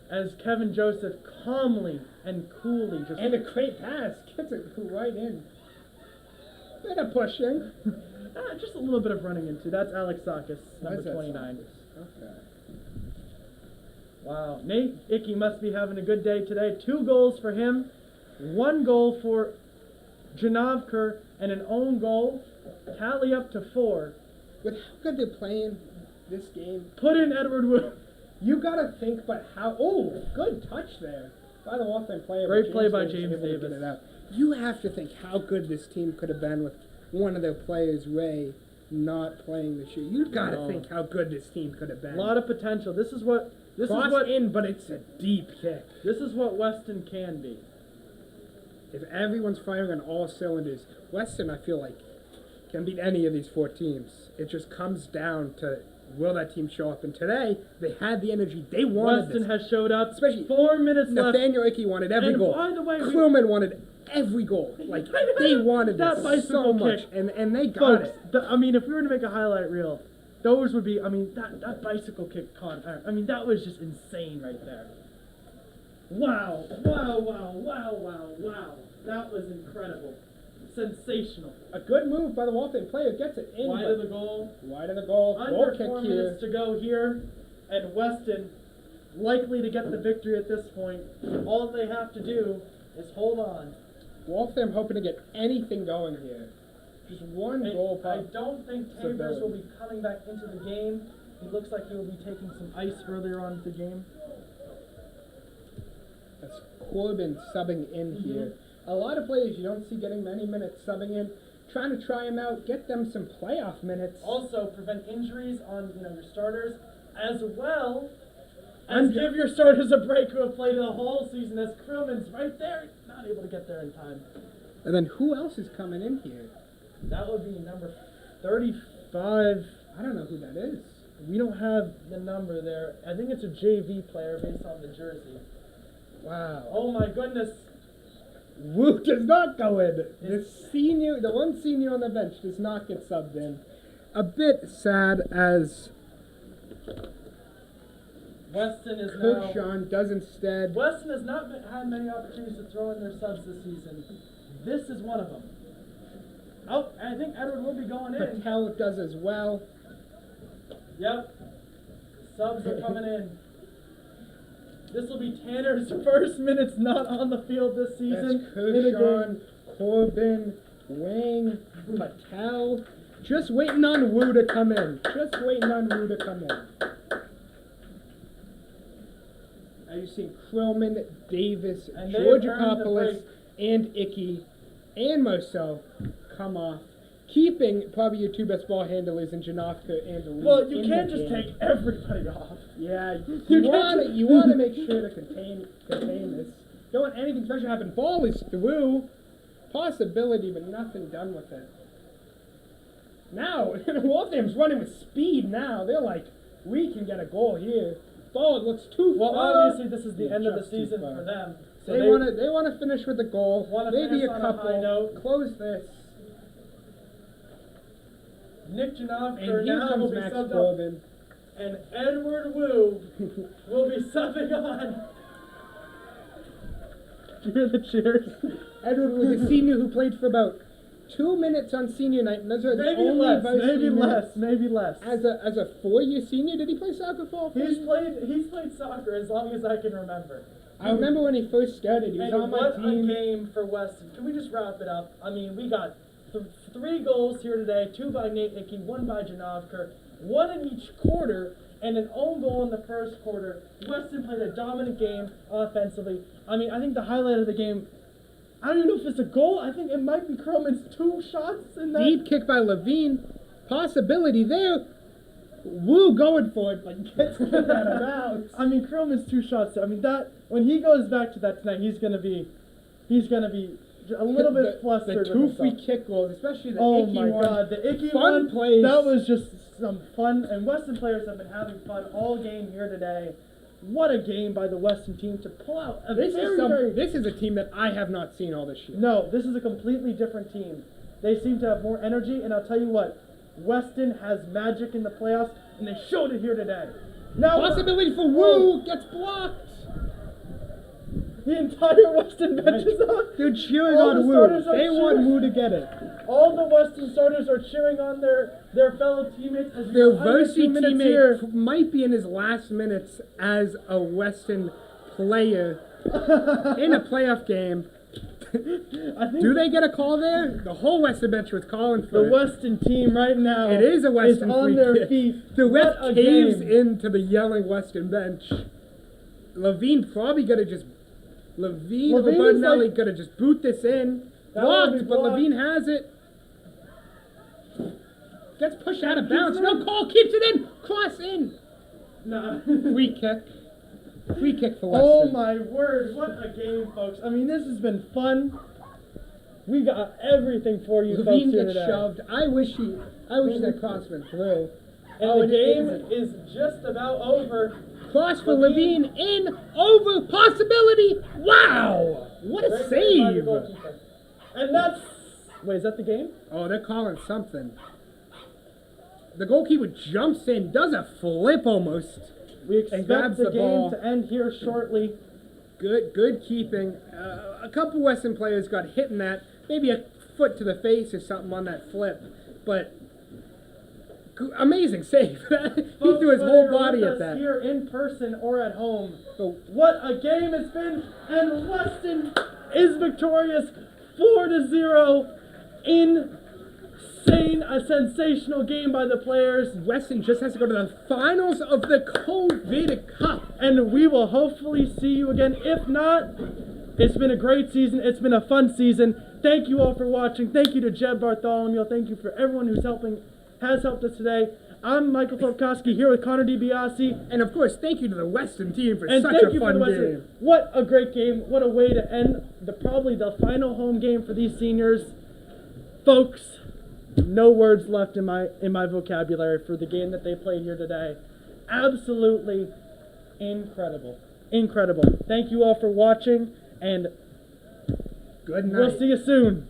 As Kevin Joseph calmly and coolly just And a great pass gets it right in. Bit of pushing. just a little bit of running into. That's Alex Sakis, number Why's that 29. Okay. Wow, Nate Icky must be having a good day today. 2 goals for him, 1 goal for Janavker, and an own goal. Tally up to 4. With how good they're playing this game, Put in Edward Wood. you gotta think, but how. Oh, good touch there by the Waltham player. Great but play by was James able to get Davis. it out. You have to think how good this team could have been with one of their players, Ray, not playing this year. You've got to No. think how good this team could have been. A lot of potential. This is what Cross in, but it's a deep kick. Weston can be. If everyone's firing on all cylinders, Weston, I feel like, can beat any of these 4 teams. It just comes down to will that team show up. And today, they had the energy. They wanted Weston this. has showed up. Especially 4 minutes left. Nathaniel Icky wanted every And goal. by the way, Krillman wanted every goal. Like, they wanted that this bicycle so much. kick. And they got Folks, it. if we were to make a highlight reel, those would be, that bicycle kick that was just insane right there. Wow. That was incredible. Sensational. A good move by the Waltham player. Gets it in. Wide but of the goal. Wide of the goal. Goal Under kick 4 here. minutes to go here, and Weston likely to get the victory at this point. All they have to do is hold on. Waltham hoping to get anything going here. Just one goal. I don't think Chambers will be coming back into the game. He looks like he will be taking some ice earlier on in the game. That's Corbin subbing in here. A lot of players you don't see getting many minutes subbing in. Trying to try them out, get them some playoff minutes. Also, prevent injuries on your starters, as well as give your starters a break who have played the whole season. As Krillman's right there, not able to get there in time. And then who else is coming in here? That would be number 35. I don't know who that is. We don't have the number there. I think it's a JV player based on the jersey. Wow. Oh my goodness. Wu does not go in. The one senior on the bench does not get subbed in. A bit sad as Weston is Coach now. Sean does instead. Weston has not had many opportunities to throw in their subs this season. This is one of them. Oh, I think Edward will be going in. Patel does as well. Yep. Subs are coming in. This will be Tanner's first minutes not on the field this season. That's Kershawn, Corbin, Wang, Patel. Just waiting on Wu to come in. Now you're seeing Krillman, Davis, And they've George earned the Akopoulos, break. and Icky, and myself come off. keeping probably your two best ball handlers in Janowska and Levine. Well, you in can't the just game. take everybody off. Yeah, You you want to make sure to contain this. Don't want anything special to happen. Ball is through. Possibility, but nothing done with it. Now, Waltham's running with speed now. They're like, we can get a goal here. Ball looks too Well, far. obviously, this is the end of the Just too season far. for them. So They want to finish with a goal. Wanna Maybe finish a on a couple. high note. Close this. Nick Janowska And here now will comes be Max subbed up, Corbin. and Edward Wu will be subbing on. Did you hear the cheers? Edward was a senior who played for about 2 minutes on senior night, and those are the Maybe only less, varsity maybe minutes. less, maybe less. As a 4-year senior, did he play soccer for all 4 He's years? played soccer as long as I can remember. I remember when he first started. He was And on my what team. a game for Weston. Can we just wrap it up? I mean, we got 3 goals here today, 2 by Nate Icky, 1 by Janowska, 1 in each quarter, and an own goal in the first quarter. Weston played a dominant game offensively. I mean, I think the highlight of the game, I don't even know if it's a goal. I think it might be Croman's 2 shots in that. Deep kick by Levine. Possibility there. Woo going for it, but gets it out of bounds. I mean, Croman's 2 shots. I mean, that when he goes back to that tonight, he's gonna be a little bit flustered. The 2 with free himself. kick goals, especially the Oh icky my one. God, the icky Fun one. plays. That was just some fun, and Weston players have been having fun all game here today. What a game by the Weston team to pull out a This very is a team that I have not seen all this year. No, this is a completely different team. They seem to have more energy, and I'll tell you what, Weston has magic in the playoffs, and they showed it here today. Now, Possibility for Woo gets blocked. the entire Weston bench is out. They're cheering All on the Woo. starters are They want cheering. Woo to get it. All the Weston starters are cheering on their fellow teammates. As we Their go under varsity 2 minutes here. teammate might be in his last minutes as a Weston player in a playoff game. I think Do they get a call there? The whole Weston bench was calling for the it. Weston team right now It is a Weston on free their kick. feet. The What ref a caves game. into the yelling Weston bench. Levine probably gonna just Levine or Levine is Bernelli like- gonna just boot this in. That will be Blocked, but blocked. Levine has it. Gets pushed out of Keeps bounds. it No in. call, keeps it in. Cross in. Nah. Free kick. Free kick for Oh Weston. my word, what a game, folks. I mean, this has been fun. We got everything for you folks Levine here gets today. shoved. I wish that cross went through. And Oh, the it game isn't. is just about over. Cross for Levine. Levine in over possibility. Wow! What a Right there by the save! goalkeeper. And that's... Wait, is that the game? Oh, they're calling something. The goalkeeper jumps in, does a flip almost. We And expect grabs the the game ball. to end here shortly. Good keeping. A couple Weston players got hit in that. Maybe a foot to the face or something on that flip. But amazing save. He Folks, threw his whether whole you're body with at us that. here in person or at home. So, What a game it's been, and Weston is victorious 4-0. Insane, a sensational game by the players, Weston just has to go to the finals of the COVID Cup. and we will hopefully see you again. If not, it's been a great season. It's been a fun season. Thank you all for watching. Thank you to Jeb Bartholomew. Thank you for everyone who's has helped us today. I'm Michael Tolkowski here with Connor DiBiase. And of course, thank you to the Weston team for And such thank a you for fun the Western. game. What a great game. What a way to end probably the final home game for these seniors. Folks, no words left in my vocabulary for the game that they played here today. Absolutely incredible. Incredible. Thank you all for watching, and Good night. we'll see you soon.